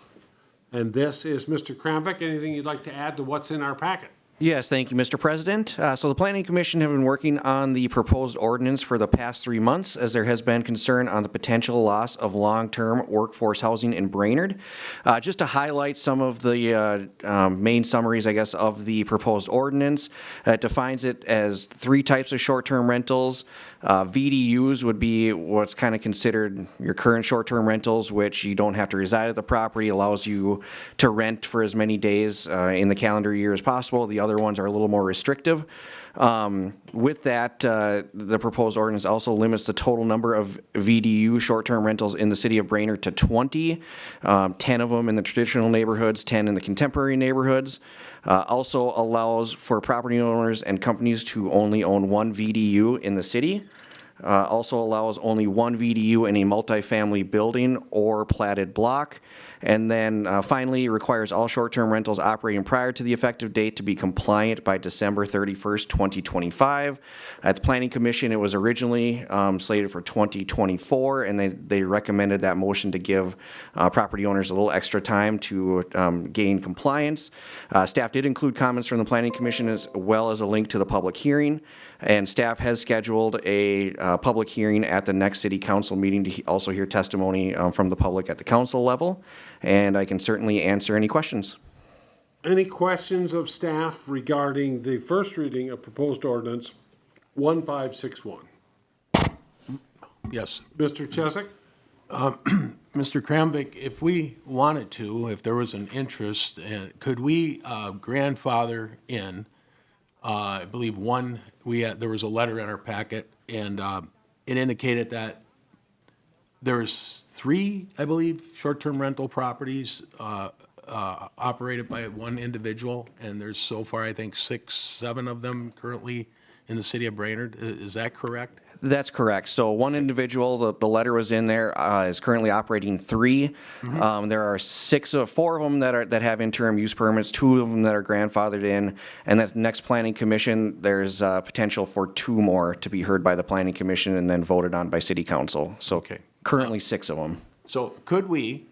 And this is Mr. Kramvik. Anything you'd like to add to what's in our packet? Yes, thank you, Mr. President. So the Planning Commission have been working on the proposed ordinance for the past 3 months as there has been concern on the potential loss of long-term workforce housing in Brainerd. Just to highlight some of the main summaries, I guess, of the proposed ordinance, it defines it as 3 types of short-term rentals. VDUs would be what's kind of considered your current short-term rentals, which you don't have to reside at the property, allows you to rent for as many days in the calendar year as possible. The other ones are a little more restrictive. With that, the proposed ordinance also limits the total number of VDU short-term rentals in the city of Brainerd to 20, 10 of them in the traditional neighborhoods, 10 in the contemporary neighborhoods. Also allows for property owners and companies to only own 1 VDU in the city. Also allows only 1 VDU in a multifamily building or platted block. And then finally, requires all short-term rentals operating prior to the effective date to be compliant by December 31st, 2025. At the Planning Commission, it was originally slated for 2024, and they recommended that motion to give property owners a little extra time to gain compliance. Staff did include comments from the Planning Commission as well as a link to the public hearing. And staff has scheduled a public hearing at the next city council meeting to also hear testimony from the public at the council level. And I can certainly answer any questions. Any questions of staff regarding the first reading of proposed ordinance 1561? Yes. Mr. Chesak? Mr. Kramvik, if we wanted to, if there was an interest, could we grandfather in, I believe there was a letter in our packet, and it indicated that there's 3, I believe, short-term rental properties operated by one individual, and there's so far, I think, 6, 7 of them currently in the city of Brainerd. Is that correct? That's correct. So one individual, the letter was in there, is currently operating 3. There are 4 of them that have interim use permits, 2 of them that are grandfathered in, and that next planning commission, there's potential for 2 more to be heard by the planning commission and then voted on by city council. So currently 6 of them. So could we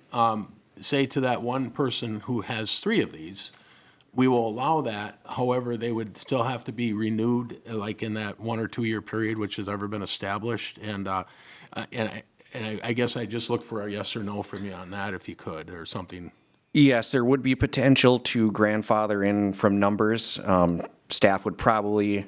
say to that one person who has 3 of these, we will allow that, however, they would still have to be renewed, like in that 1 or 2 year period, which has ever been established, and I guess I just look for a yes or no from you on that, if you could, or something. Yes, there would be potential to grandfather in from numbers. Staff would probably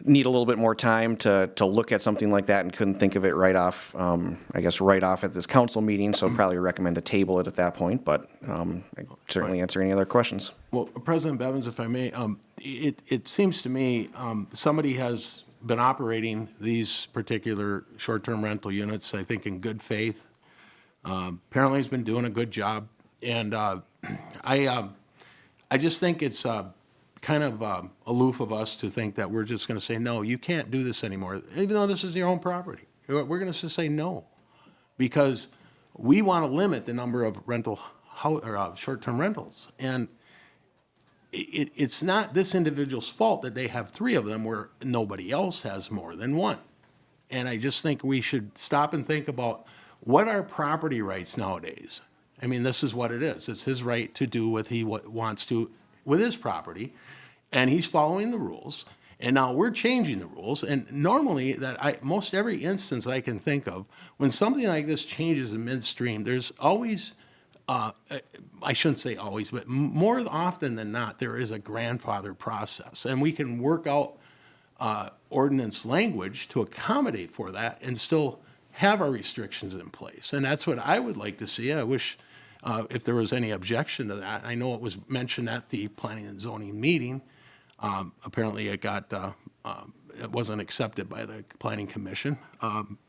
need a little bit more time to look at something like that and couldn't think of it right off, right off at this council meeting, so I'd probably recommend to table it at that point, but I certainly answer any other questions. Well, President Bevins, if I may, it seems to me somebody has been operating these particular short-term rental units, I think, in good faith. Apparently, he's been doing a good job, and I just think it's kind of aloof of us to think that we're just going to say, no, you can't do this anymore, even though this is your own property. We're going to say no, because we want to limit the number of short-term rentals, and it's not this individual's fault that they have 3 of them where nobody else has more than 1. And I just think we should stop and think about what are property rights nowadays. I mean, this is what it is. It's his right to do what he wants to with his property, and he's following the rules. And now we're changing the rules. And normally, most every instance I can think of, when something like this changes in midstream, there's always, I shouldn't say always, but more often than not, there is a grandfather process. And we can work out ordinance language to accommodate for that and still have our restrictions in place. And that's what I would like to see. I wish if there was any objection to that. I know it was mentioned at the planning and zoning meeting. Apparently it it wasn't accepted by the planning commission.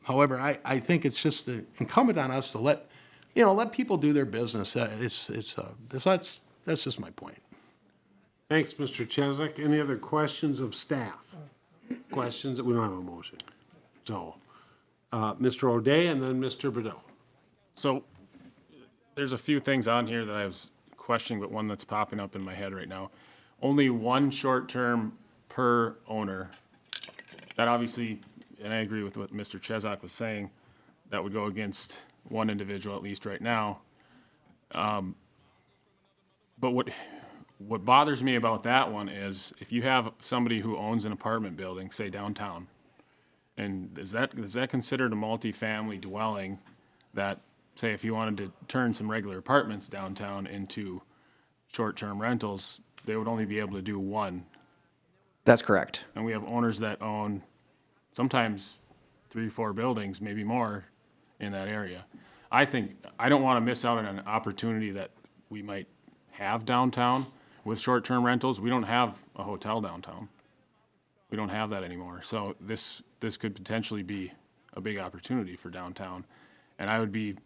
However, I think it's just incumbent on us to let people do their business. That's just my point. Thanks, Mr. Chesak. Any other questions of staff? Questions? We don't have a motion. So, Mr. O'Day and then Mr. Bordeaux. So there's a few things on here that I was questioning, but one that's popping up in my head right now. Only 1 short-term per owner. That obviously, and I agree with what Mr. Chesak was saying, that would go against one individual at least right now. But what bothers me about that one is if you have somebody who owns an apartment building, say downtown, and is that considered a multifamily dwelling that, say, if you wanted to turn some regular apartments downtown into short-term rentals, they would only be able to do 1? That's correct. And we have owners that own sometimes 3, 4 buildings, maybe more, in that area. I don't want to miss out on an opportunity that we might have downtown with short-term rentals. We don't have a hotel downtown. We don't have that anymore. So this could potentially be a big opportunity for downtown. And I would be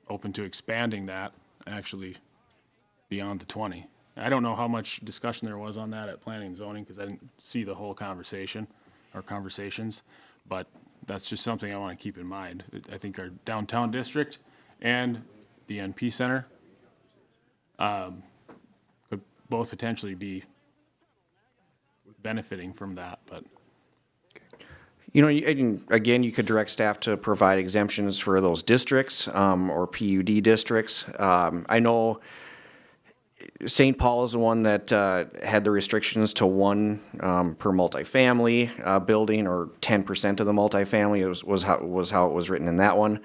open to expanding that actually beyond the 20. I don't know how much discussion there was on that at planning and zoning because I didn't see the whole conversation or conversations, but that's just something I want to keep in mind. I think our downtown district and the NP Center could both potentially be benefiting from that, but. Again, you could direct staff to provide exemptions for those districts or PUD districts. I know St. Paul is the one that had the restrictions to 1 per multifamily building, or 10% of the multifamily was how it was written in that one.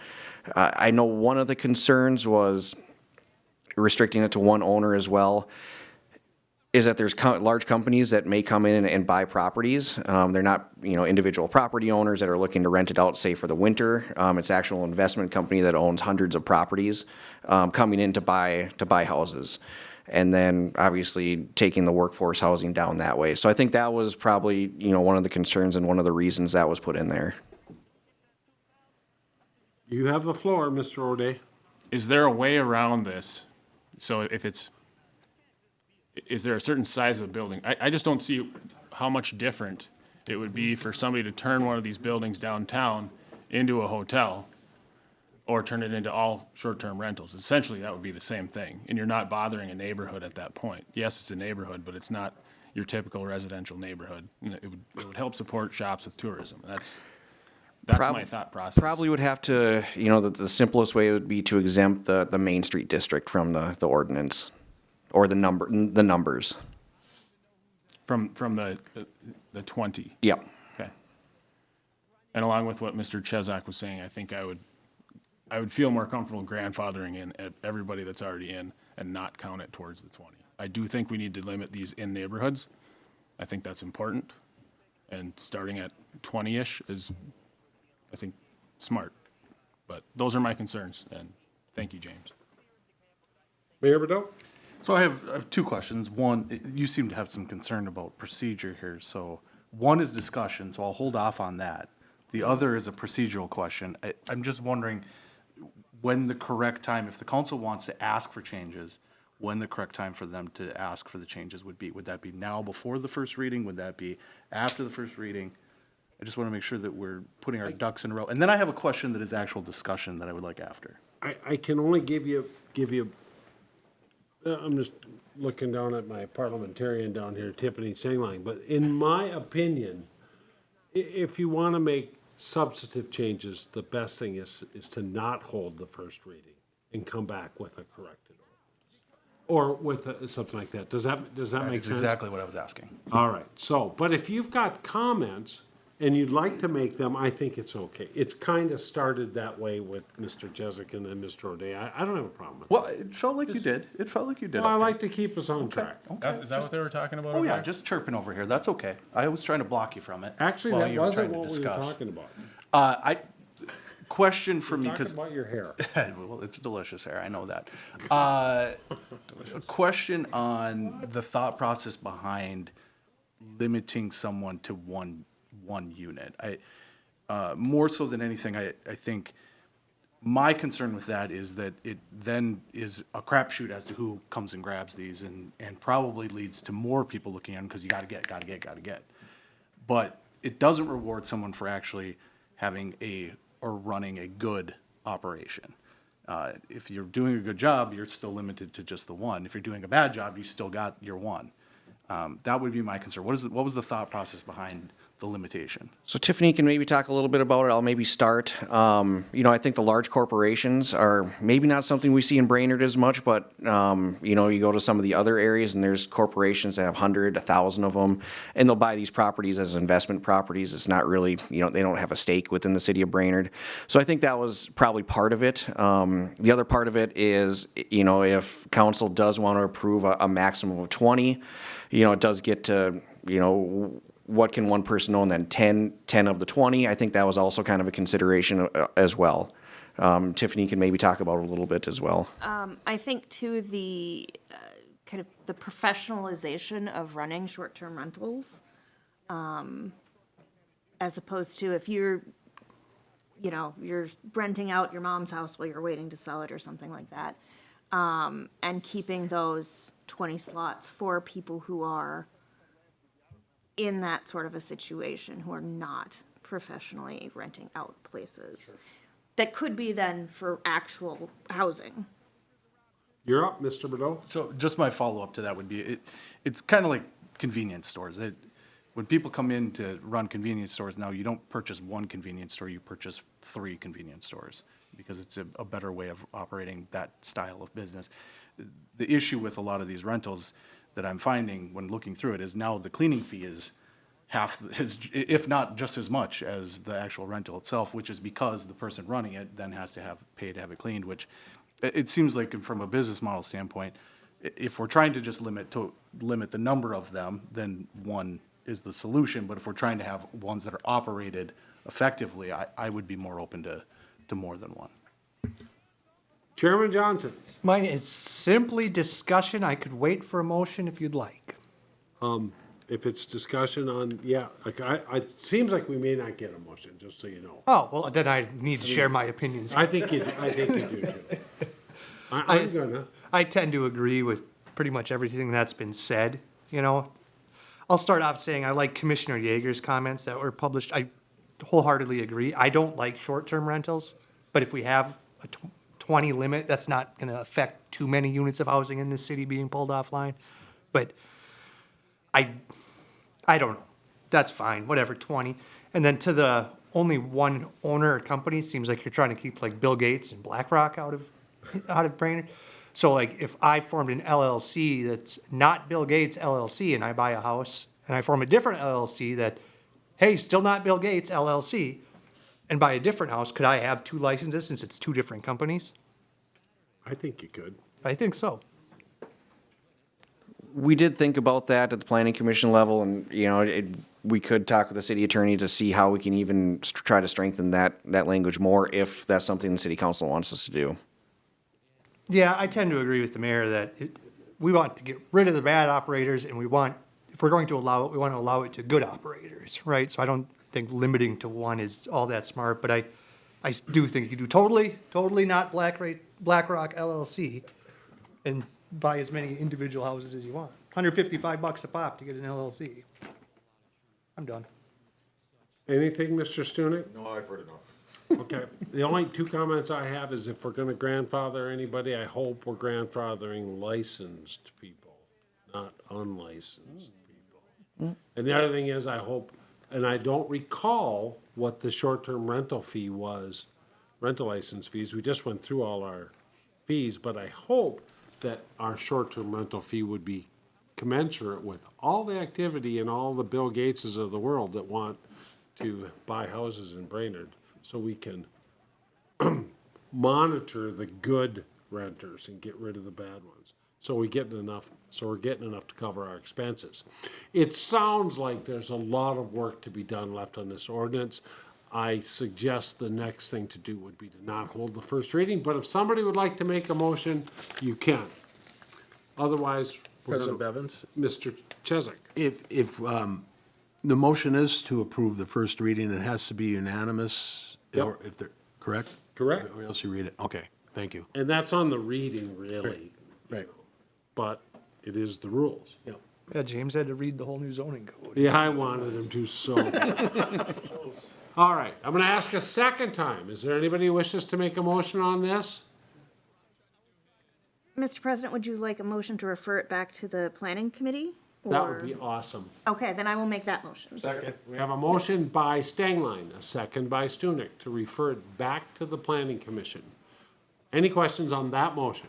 I know one of the concerns was restricting it to 1 owner as well. Is that there's large companies that may come in and buy properties. They're not, individual property owners that are looking to rent it out, say, for the winter. It's an actual investment company that owns hundreds of properties coming in to buy houses. And then obviously taking the workforce housing down that way. So I think that was probably, one of the concerns and one of the reasons that was put in there. You have the floor, Mr. O'Day. Is there a way around this? So is there a certain size of a building? I just don't see how much different it would be for somebody to turn one of these buildings downtown into a hotel or turn it into all short-term rentals. Essentially, that would be the same thing, and you're not bothering a neighborhood at that point. Yes, it's a neighborhood, but it's not your typical residential neighborhood. It would help support shops with tourism. That's my thought process. Probably would have to, the simplest way would be to exempt the Main Street district from the ordinance. Or the numbers. From the 20? Yep. Okay. And along with what Mr. Chesak was saying, I think I would feel more comfortable grandfathering in everybody that's already in. and not count it towards the 20. I do think we need to limit these in neighborhoods. I think that's important. And starting at 20-ish is, I think, smart. But those are my concerns, and thank you, James. Mayor Bordeaux? So I have two questions. One, you seem to have some concern about procedure here. So one is discussion, so I'll hold off on that. The other is a procedural question. I'm just wondering when the correct time, if the council wants to ask for changes, when the correct time for them to ask for the changes would be. Would that be now before the first reading? Would that be after the first reading? I just want to make sure that we're putting our ducks in a row. And then I have a question that is actual discussion that I would like after. I can only give you, I'm just looking down at my parliamentarian down here, Tiffany Singline, but in my opinion, if you want to make substantive changes, the best thing is to not hold the first reading and come back with a corrected ordinance. Or with something like that. Does that make That's sense? exactly what I was asking. All right, so, but if you've got comments and you'd like to make them, I think it's okay. It's kind of started that way with Mr. Jessican and Mr. O'Day. I don't have a problem with Well, it felt like you did. It felt like you did. Well, I okay. like to keep us on track. Okay. Is that what they were talking about? Oh, over yeah, there? just chirping over here. That's okay. I was trying to block you from it. Actually, while that you were wasn't trying to what we were discuss. talking about. Question for me, Talking because about your hair. well, it's delicious hair. I know that. A question on the thought process behind limiting someone to one unit. More so than anything, I think my concern with that is that it then is a crapshoot as to who comes and grabs these, and probably leads to more people looking at them because you got to get. But it doesn't reward someone for actually having or running a good operation. If you're doing a good job, you're still limited to just the one. If you're doing a bad job, you still got your one. That would be my concern. What was the thought process behind the limitation? So Tiffany can maybe talk a little bit about it. I'll maybe start. I think the large corporations are maybe not something we see in Brainerd as much, but, you go to some of the other areas and there's corporations that have 100, 1,000 of them, and they'll buy these properties as investment properties. It's not really, they don't have a stake within the city of Brainerd. So I think that was probably part of it. The other part of it is, if council does want to approve a maximum of 20, it does get to, what can one person own then? 10 of the 20? I think that was also kind of a consideration as well. Tiffany can maybe talk about it a little bit as well. I think too, the kind of the professionalization of running short-term rentals, as opposed to if you're renting out your mom's house while you're waiting to sell it or something like that, and keeping those 20 slots for people who are in that sort of a situation, who are not professionally renting out places. That could be then for actual housing. You're up, Mr. Bordeaux. So just my follow-up to that would be, it's kind of like convenience stores. When people come in to run convenience stores now, you don't purchase one convenience store, you purchase 3 convenience stores because it's a better way of operating that style of business. The issue with a lot of these rentals that I'm finding when looking through it is now the cleaning fee is half, if not just as much as the actual rental itself, which is because the person running it then has to pay to have it cleaned, which it seems like from a business model standpoint, if we're trying to just limit the number of them, then one is the solution. But if we're trying to have ones that are operated effectively, I would be more open to more than one. Chairman Johnson. Mine is simply discussion. I could wait for a motion if you'd like. If it's discussion on, it seems like we may not get a motion, just so you know. Oh, well, then I need to share my opinions. I think you do too. I'm gonna. I tend to agree with pretty much everything that's been said, I'll start off saying I like Commissioner Yeager's comments that were published. I wholeheartedly agree. I don't like short-term rentals, but if we have a 20 limit, that's not going to affect too many units of housing in this city being pulled offline. But I don't know. That's fine, whatever, 20. And then to the only one owner or company, seems like you're trying to keep like Bill Gates and BlackRock out of Brainerd. So like if I formed an LLC that's not Bill Gates LLC and I buy a house and I form a different LLC that, hey, still not Bill Gates LLC, and buy a different house, could I have 2 licenses since it's 2 different companies? I think you could. I think so. We did think about that at the planning commission level, and, you know, we could talk with the city attorney to see how we can even try to strengthen that language more, if that's something the city council wants us to do. Yeah, I tend to agree with the mayor that we want to get rid of the bad operators, and if we're going to allow it, we want to allow it to good operators, right? So I don't think limiting to one is all that smart, but I do think you do totally not BlackRock LLC and buy as many individual houses as you want. $155 a pop to get an LLC. I'm done. Anything, Mr. Stunek? No, I've heard enough. Okay, the only two comments I have is if we're gonna grandfather anybody, I hope we're grandfathering licensed people, not unlicensed people. And the other thing is, I hope, and I don't recall what the short-term rental fee was, rental license fees, we just went through all our fees, but I hope that our short-term rental fee would be commensurate with all the activity and all the Bill Gateses of the world that want to buy houses in Brainerd, so we can monitor the good renters and get rid of the bad ones. So we're getting enough to cover our expenses. It sounds like there's a lot of work to be done left on this ordinance. I suggest the next thing to do would be to not hold the first reading, but if somebody would like to make a motion, you can. Otherwise, President Bevins? Mr. Chesak. If the motion is to approve the first reading, it has to be unanimous, or if they're, correct? Correct. Or else you read it. Okay, thank you. And that's on the reading, really. Right. But it is the rules. Yep. Yeah, James had to read the whole new zoning code. Yeah, I wanted him to, so. All right, I'm gonna ask a second time. Is there anybody who wishes to make a motion on this? Mr. President, would you like a motion to refer it back to the planning committee? That or- would be awesome. Okay, then I will make that motion. Second. We have a motion by Stengline, a second by Stunek, to refer it back to the planning commission. Any questions on that motion?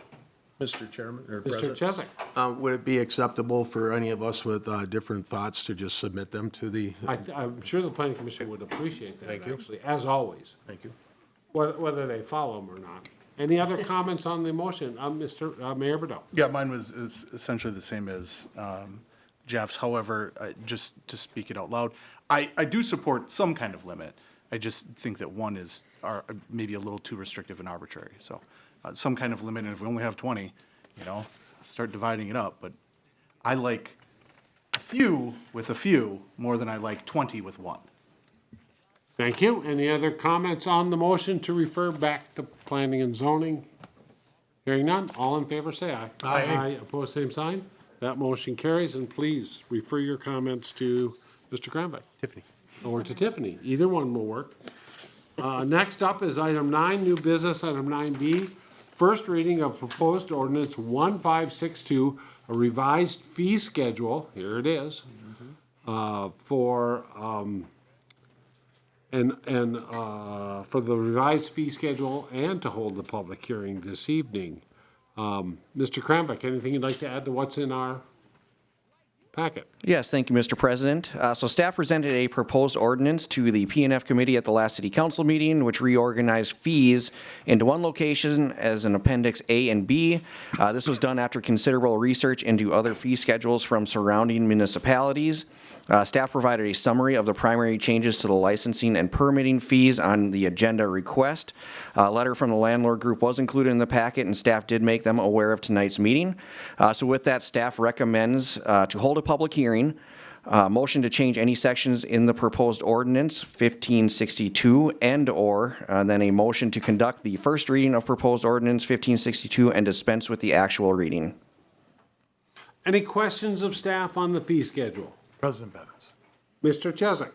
Mr. Chairman, or Mr. President? Chesak? Would it be acceptable for any of us with different thoughts to just submit them to the? I'm sure the planning commission would appreciate that, Thank you. actually, as always, Thank you. whether they follow them or not. Any other comments on the motion? Mr. Mayor Bordeaux? Yeah, mine is essentially the same as Jeff's. However, just to speak it out loud, I do support some kind of limit. I just think that one is maybe a little too restrictive and arbitrary. So some kind of limit, and if we only have 20, start dividing it up. But I like a few with a few more than I like 20 with one. Thank you. Any other comments on the motion to refer back to planning and zoning? Hearing none, all in favor say aye. Aye. Opposed, same sign. That motion carries, and please refer your comments to Mr. Krambeck. Tiffany. Or to Tiffany, either one will work. Next up is item 9, new business, item 9B. First reading of proposed ordinance 1562, a revised fee schedule, here it is, for the revised fee schedule and to hold the public hearing this evening. Mr. Krambeck, anything you'd like to add to what's in our packet? Yes, thank you, Mr. President. So staff presented a proposed ordinance to the P&F committee at the last city council meeting, which reorganized fees into one location as an appendix A and B. This was done after considerable research into other fee schedules from surrounding municipalities. Staff provided a summary of the primary changes to the licensing and permitting fees on the agenda request. A letter from the landlord group was included in the packet, and staff did make them aware of tonight's meeting. So with that, staff recommends to hold a public hearing, motion to change any sections in the proposed ordinance 1562 and/or then a motion to conduct the first reading of proposed ordinance 1562 and dispense with the actual reading. Any questions of staff on the fee schedule? President Bevins. Mr. Chesak?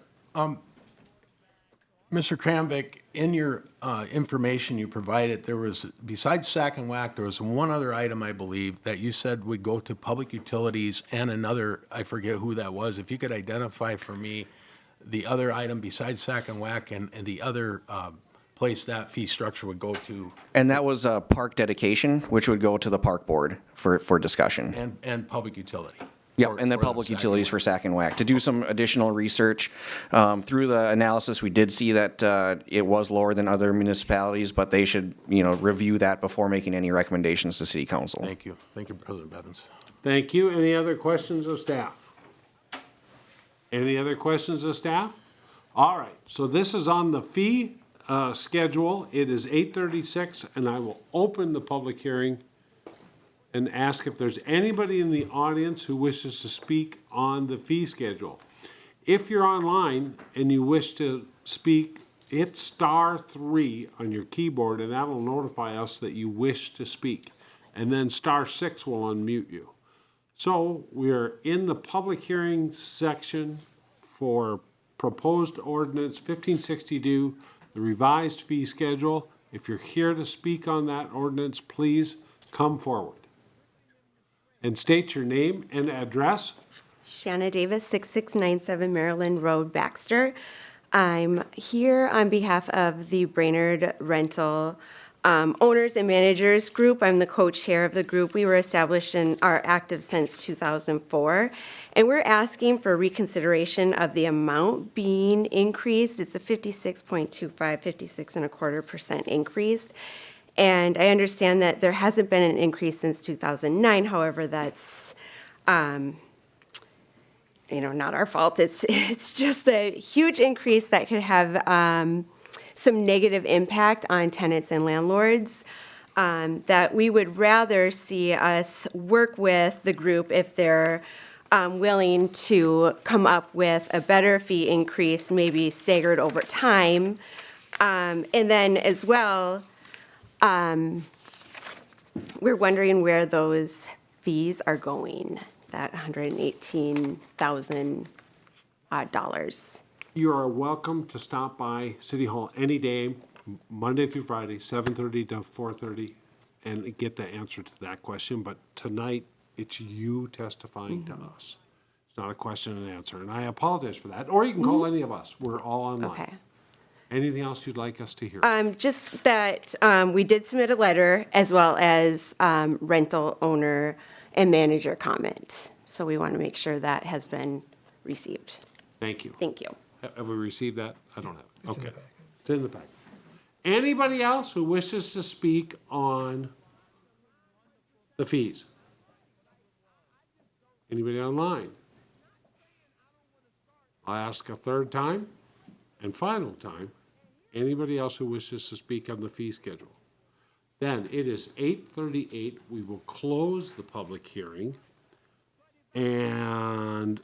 Mr. Kramvik, in your information you provided, there was, besides Sack and Whack, there was one other item, I believe, that you said would go to public utilities and another, I forget who that was. If you could identify for me the other item besides Sack and Whack and the other place that fee structure would go to. And that was a park dedication, which would go to the park board for discussion. And public utility. Yep, and then public utilities for Sac and Whack. To do some additional research, through the analysis, we did see that it was lower than other municipalities, but they should, review that before making any recommendations to city council. Thank you. Thank you, President Bevins. Thank you. Any other questions of staff? Any other questions of staff? All right, so this is on the fee schedule. It is 8:36, and I will open the public hearing and ask if there's anybody in the audience who wishes to speak on the fee schedule. If you're online and you wish to speak, hit *3 on your keyboard, and that'll notify us that you wish to speak. And then *6 will unmute you. So we are in the public hearing section for proposed ordinance 1562, the revised fee schedule. If you're here to speak on that ordinance, please come forward and state your name and address. Shanna Davis, 6697 Maryland Road, Baxter. I'm here on behalf of the Brainerd Rental Owners and Managers Group. I'm the co-chair of the group. We were established and are active since 2004. And we're asking for reconsideration of the amount being increased. It's a 56.25, 56.25% increase. And I understand that there hasn't been an increase since 2009. However, that's, not our fault. It's just a huge increase that could have some negative impact on tenants and landlords. That we would rather see us work with the group if they're willing to come up with a better fee increase, maybe staggered over time. And then as well, we're wondering where those fees are going, that $118,000 dollars. You are welcome to stop by City Hall any day, Monday through Friday, 7:30 to 4:30, and get the answer to that question. But tonight, it's you testifying to us. It's not a question and answer, and I apologize for that. Or you can call any of us. We're all online. Okay. Anything else you'd like us to hear? Just that we did submit a letter as well as rental owner and manager comment. So we want to make sure that has been received. Thank you. Thank you. Have we received that? I don't have it. Okay. It's in the packet. Anybody else who wishes to speak on the fees? Anybody online? I'll ask a third time and final time. Anybody else who wishes to speak on the fee schedule? Then it is 8:38. We will close the public hearing. And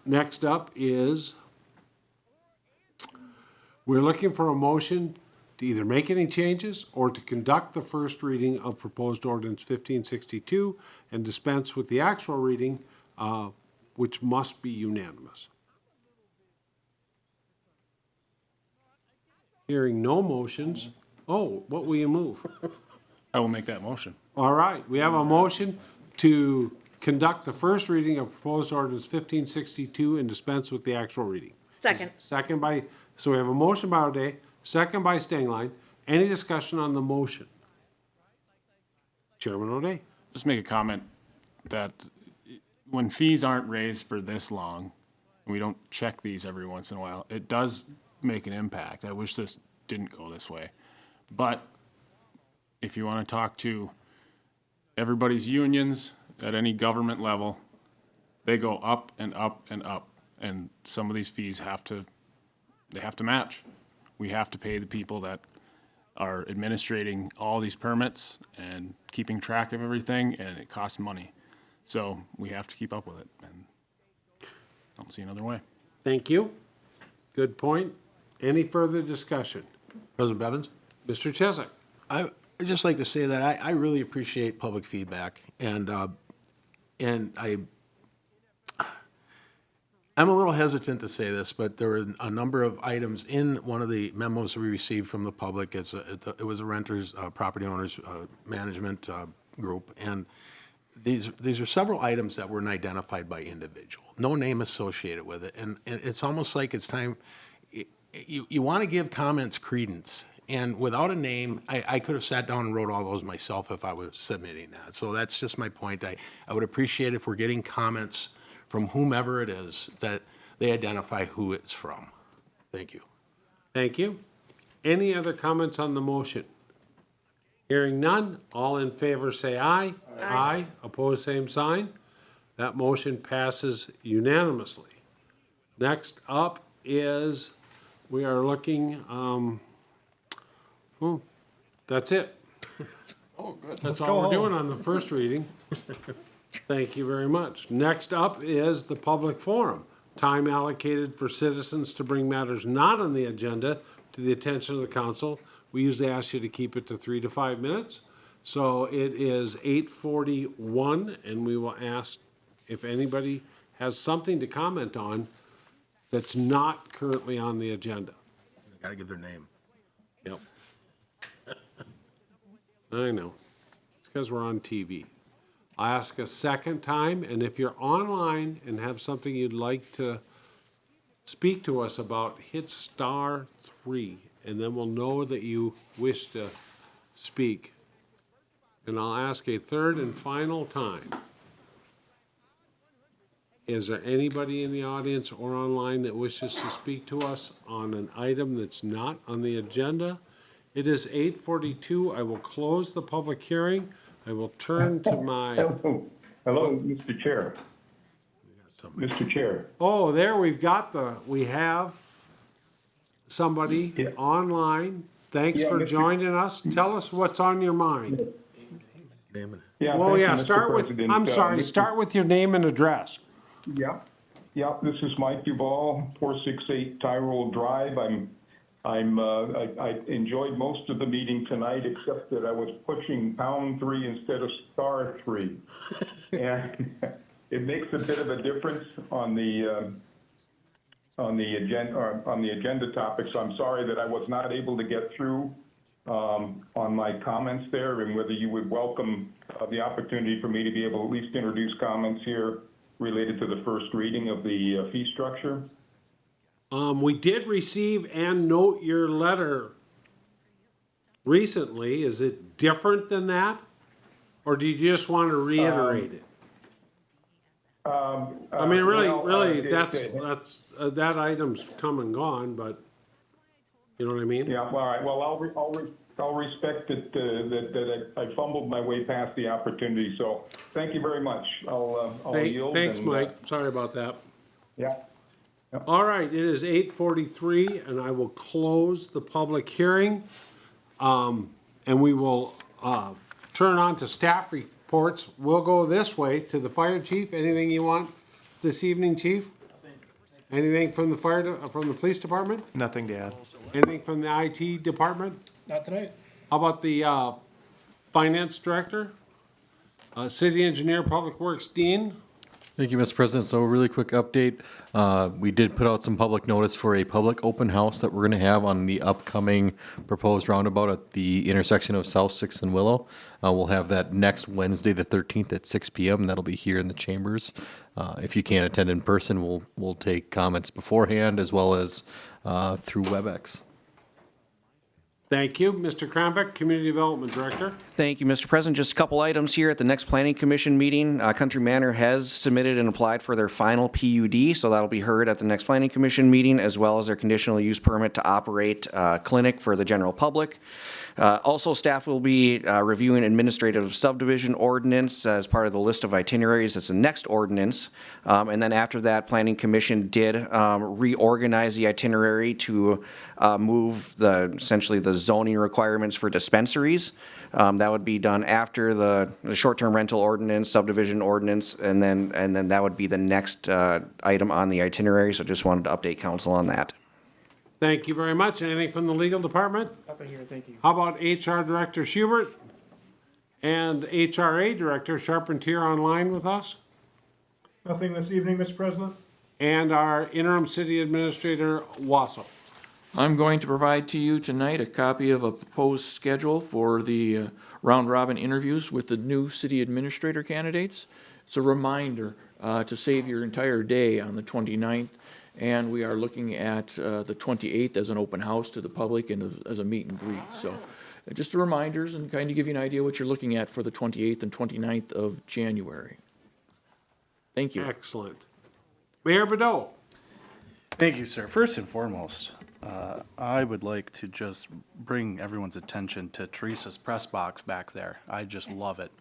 next up is, we're looking for a motion to either make any changes or to conduct the first reading of proposed ordinance 1562 and dispense with the actual reading, which must be unanimous. Hearing no motions. Oh, what will you move? I will make that motion. All right, we have a motion to conduct the first reading of proposed ordinance 1562 and dispense with the actual reading. Second. Second by, so we have a motion by O'Day, second by Stengline. Any discussion on the motion? Chairman O'Day. Just make a comment that when fees aren't raised for this long, and we don't check these every once in a while, it does make an impact. I wish this didn't go this way. But if you want to talk to everybody's unions at any government level, they go up and up and up. And some of these fees have to match. We have to pay the people that are administrating all these permits and keeping track of everything, and it costs money. So we have to keep up with it, and I don't see another way. Thank you. Good point. Any further discussion? President Bevins? Mr. Chesak. I'd just like to say that I really appreciate public feedback, and I'm a little hesitant to say this, but there were a number of items in one of the memos we received from the public. It was a renters, property owners management group, and these are several items that weren't identified by individual, no name associated with it, and it's almost like it's time. You want to give comments credence, And without a name, I could have sat down and wrote all those myself if I was submitting that. So that's just my point. I would appreciate if we're getting comments from whomever it is, that they identify who it's from. Thank you. Thank you. Any other comments on the motion? Hearing none, all in favor say aye. Aye. Opposed, same sign. That motion passes unanimously. Next up is, we are looking, that's it. Oh, good. That's all we're doing on the first reading. Thank you very much. Next up is the public forum. Time allocated for citizens to bring matters not on the agenda to the attention of the council. We usually ask you to keep it to 3 to 5 minutes. So it is 8:41, and we will ask if anybody has something to comment on that's not currently on the agenda. Gotta give their name. Yep. I know. It's because we're on TV. I'll ask a second time, and if you're online and have something you'd like to speak to us about, hit *3, and then we'll know that you wish to speak. And I'll ask a third and final time. Is there anybody in the audience or online that wishes to speak to us on an item that's not on the agenda? It is 8:42. I will close the public hearing. I will turn to my... Hello, Mr. Chair. Mr. Chair. Oh, there we have somebody online. Thanks for joining us. Tell us what's on your mind. Yeah, Well, thank you, yeah, Mr. start with, President. I'm sorry, start with your name and address. Yeah, this is Mike Duval, 468 Tyrol Drive. I enjoyed most of the meeting tonight, except that I was pushing #3 instead of *3. And it makes a bit of a difference on the agenda topic, so I'm sorry that I was not able to get through on my comments there, and whether you would welcome the opportunity for me to be able to at least introduce comments here related to the first reading of the fee structure. We did receive and note your letter recently. Is it different than that? Or do you just want to reiterate it? I mean, really, that item's come and gone, but you know what I mean? Yeah, all right. Well, I'll respect that I fumbled my way past the opportunity. So thank you very much. I'll yield. Thanks, Mike. Sorry about that. Yeah. All right, it is 8:43, and I will close the public hearing. And we will turn on to staff reports. We'll go this way to the fire chief. Anything you want this evening, chief? Anything from the from the police department? Nothing to add. Anything from the IT department? Not tonight. How about the finance director? City engineer, public works, Dean? Thank you, Mr. President. So a really quick update. We did put out some public notice for a public open house that we're going to have on the upcoming proposed roundabout at the intersection of South 6th and Willow. We'll have that next Wednesday, the 13th at 6 p.m. That'll be here in the chambers. If you can't attend in person, we'll take comments beforehand as well as through WebEx. Thank you. Mr. Kramvik, Community Development Director. Thank you, Mr. President. Just a couple items here at the next Planning Commission meeting. Country Manor has submitted and applied for their final PUD, so that'll be heard at the next Planning Commission meeting, as well as their conditional use permit to operate a clinic for the general public. Also, staff will be reviewing administrative subdivision ordinance as part of the list of itineraries. It's the next ordinance. And then after that, Planning Commission did reorganize the itinerary to move essentially the zoning requirements for dispensaries. That would be done after the short-term rental ordinance, subdivision ordinance, and then that would be the next item on the itinerary. So just wanted to update council on that. Thank you very much. Anything from the legal department? Nothing here, thank you. How about HR Director Schubert and HRA Director Charpentier online with us? Nothing this evening, Mr. President. And our interim city administrator, Wassel. I'm going to provide to you tonight a copy of a proposed schedule for the round-robin interviews with the new city administrator candidates. It's a reminder to save your entire day on the 29th And we are looking at the 28th as an open house to the public and as a meet and greet. So just a reminders and kind of give you an idea what you're looking at for the 28th and 29th of January. Thank you. Excellent. Mayor Bedot. Thank you, sir. First and foremost, I would like to just bring everyone's attention to Teresa's press box back there. I just love it.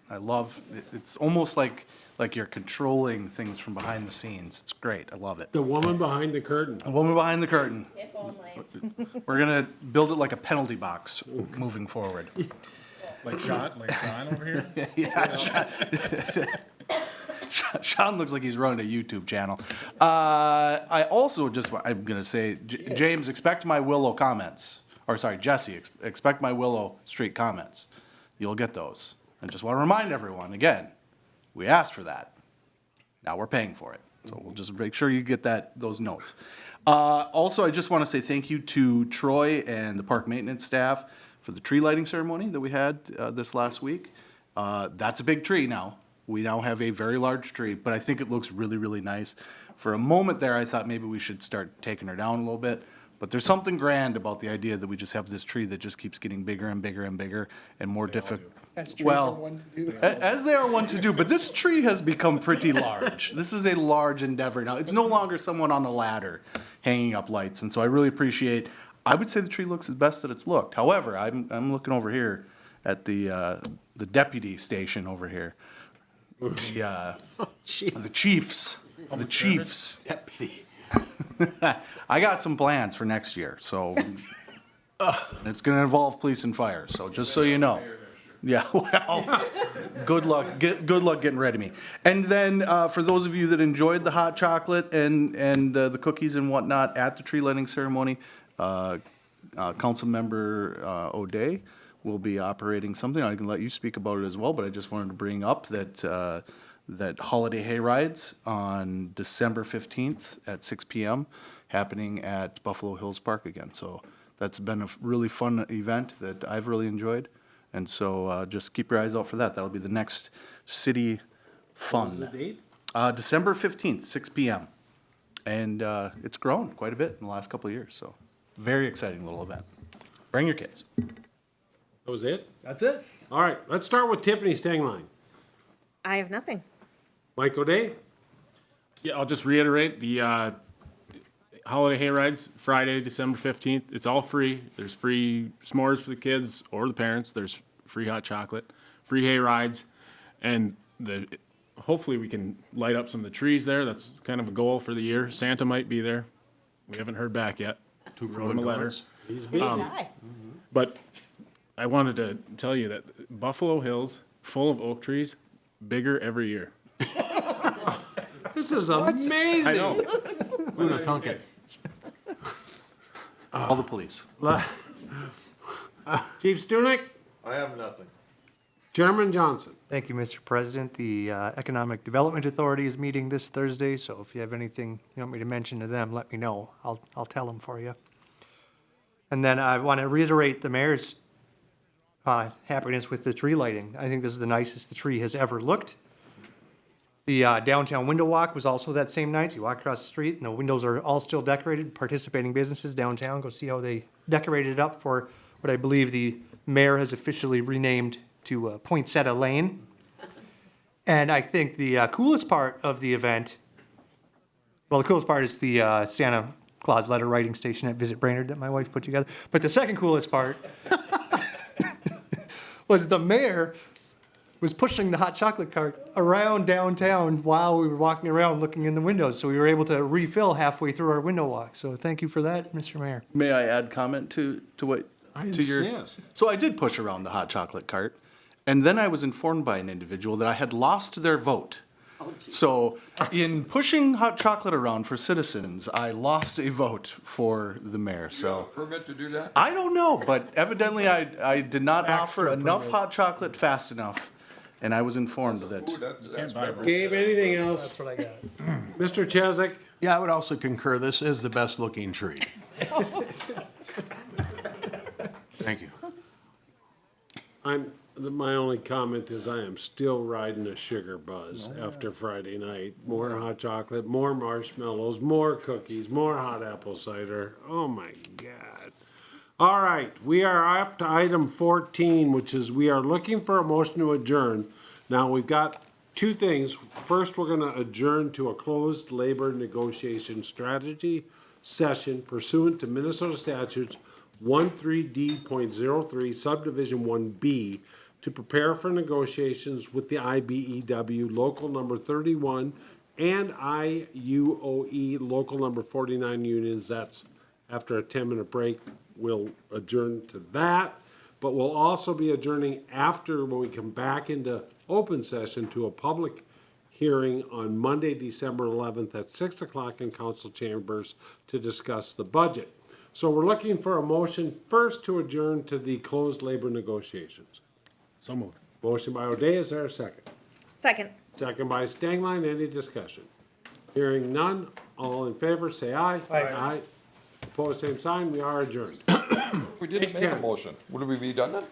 It's almost like you're controlling things from behind the scenes. It's great. I love it. The woman behind the curtain. A woman behind the curtain. We're gonna build it like a penalty box moving forward. Like Sean over here? Yeah. Sean looks like he's running a YouTube channel. I also I'm gonna say, James, expect my Willow comments. Or sorry, Jesse, expect my Willow Street comments. You'll get those. I just want to remind everyone, again, we asked for that. Now we're paying for it. So we'll just make sure you get those notes. Also, I just want to say thank you to Troy and the park maintenance staff for the tree lighting ceremony that we had this last week. That's a big tree now. We now have a very large tree, but I think it looks really, really nice. For a moment there, I thought maybe we should start taking her down a little bit. But there's something grand about the idea that we just have this tree that just keeps getting bigger and bigger and bigger and more difficult. As trees are one to do. As they are one to do, but this tree has become pretty large. This is a large endeavor now. It's no longer someone on a ladder hanging up lights, and so I really appreciate. I would say the tree looks as best that it's looked. However, I'm looking over here at the deputy station over here. The chiefs. The chiefs. Deputy. I got some plans for next year, so it's going to involve police and fire. So just so you know. Yeah, well, good luck. Good luck getting rid of me. And then for those of you that enjoyed the hot chocolate and the cookies and whatnot at the tree lighting ceremony, Council Member O'Day will be operating something. I can let you speak about it as well, but I just wanted to bring up that that holiday hay rides on December 15th at 6 p.m. happening at Buffalo Hills Park again. So that's been a really fun event that I've really enjoyed. And so just keep your eyes out for that. That'll be the next city fun. What was the date? December 15th, 6 p.m. And it's grown quite a bit in the last couple of years. So very exciting little event. Bring your kids. That was it? That's it. All right, let's start with Tiffany Stengline. I have nothing. Mike O'Day? Yeah, I'll just reiterate the holiday hay rides, Friday, December 15th. It's all free. There's free s'mores for the kids or the parents. There's free hot chocolate, free hay rides, and hopefully we can light up some of the trees there. That's kind of a goal for the year. Santa might be there. We haven't heard back yet. Wrote him a letter. He's busy. But I wanted to tell you that Buffalo Hills, full of oak trees, bigger every year. This is amazing. I know. Who'd have thunk it? All the police. Chief Stunek? I have nothing. Chairman Johnson? Thank you, Mr. President. The Economic Development Authority is meeting this Thursday, so if you have anything you want me to mention to them, let me know. I'll tell them for you. And then I want to reiterate the mayor's happiness with the tree lighting. I think this is the nicest the tree has ever looked. The downtown window walk was also that same night. So you walk across the street and the windows are all still decorated. Participating businesses downtown, go see how they decorated it up for what I believe the mayor has officially renamed to Poinsettia Lane. And I think the coolest part of the event, well, the coolest part is the Santa Claus letter writing station at Visit Brainerd that my wife put together. But the second coolest part was the mayor was pushing the hot chocolate cart around downtown while we were walking around looking in the windows. So we were able to refill halfway through our window walk. So thank you for that, Mr. Mayor. May I add comment to what? I to your? insist. So I did push around the hot chocolate cart, and then I was informed by an individual that I had lost their vote. So in pushing hot chocolate around for citizens, I lost a vote for the mayor. So Permit to do that? I don't know, but evidently I did not offer enough hot chocolate fast enough, and I was informed that. Ooh, that's memorable. Gabe, anything else? That's what I got. Mr. Chesak? Yeah, I would also concur. This is the best looking tree. Thank you. My only comment is I am still riding a sugar buzz after Friday night. More hot chocolate, more marshmallows, more cookies, more hot apple cider. Oh my God. All right, we are up to item 14, which is we are looking for a motion to adjourn. Now, we've got two things. First, we're gonna adjourn to a closed labor negotiation strategy session pursuant to Minnesota statutes 13D.03 subdivision 1B to prepare for negotiations with the IBEW local number 31 and IUOE local number 49 unions. That's after a 10-minute break. We'll adjourn to that, but we'll also be adjourning after, when we come back into open session, to a public hearing on Monday, December 11th at 6 o'clock in council chambers to discuss the budget. So we're looking for a motion first to adjourn to the closed labor negotiations. So moved. Motion by O'Day, is there a second? Second. Second by Stengline, any discussion? Hearing none, all in favor, say aye. Aye. Opposed, same sign, we are adjourned. We didn't make a 8:10. motion. Would we be done then?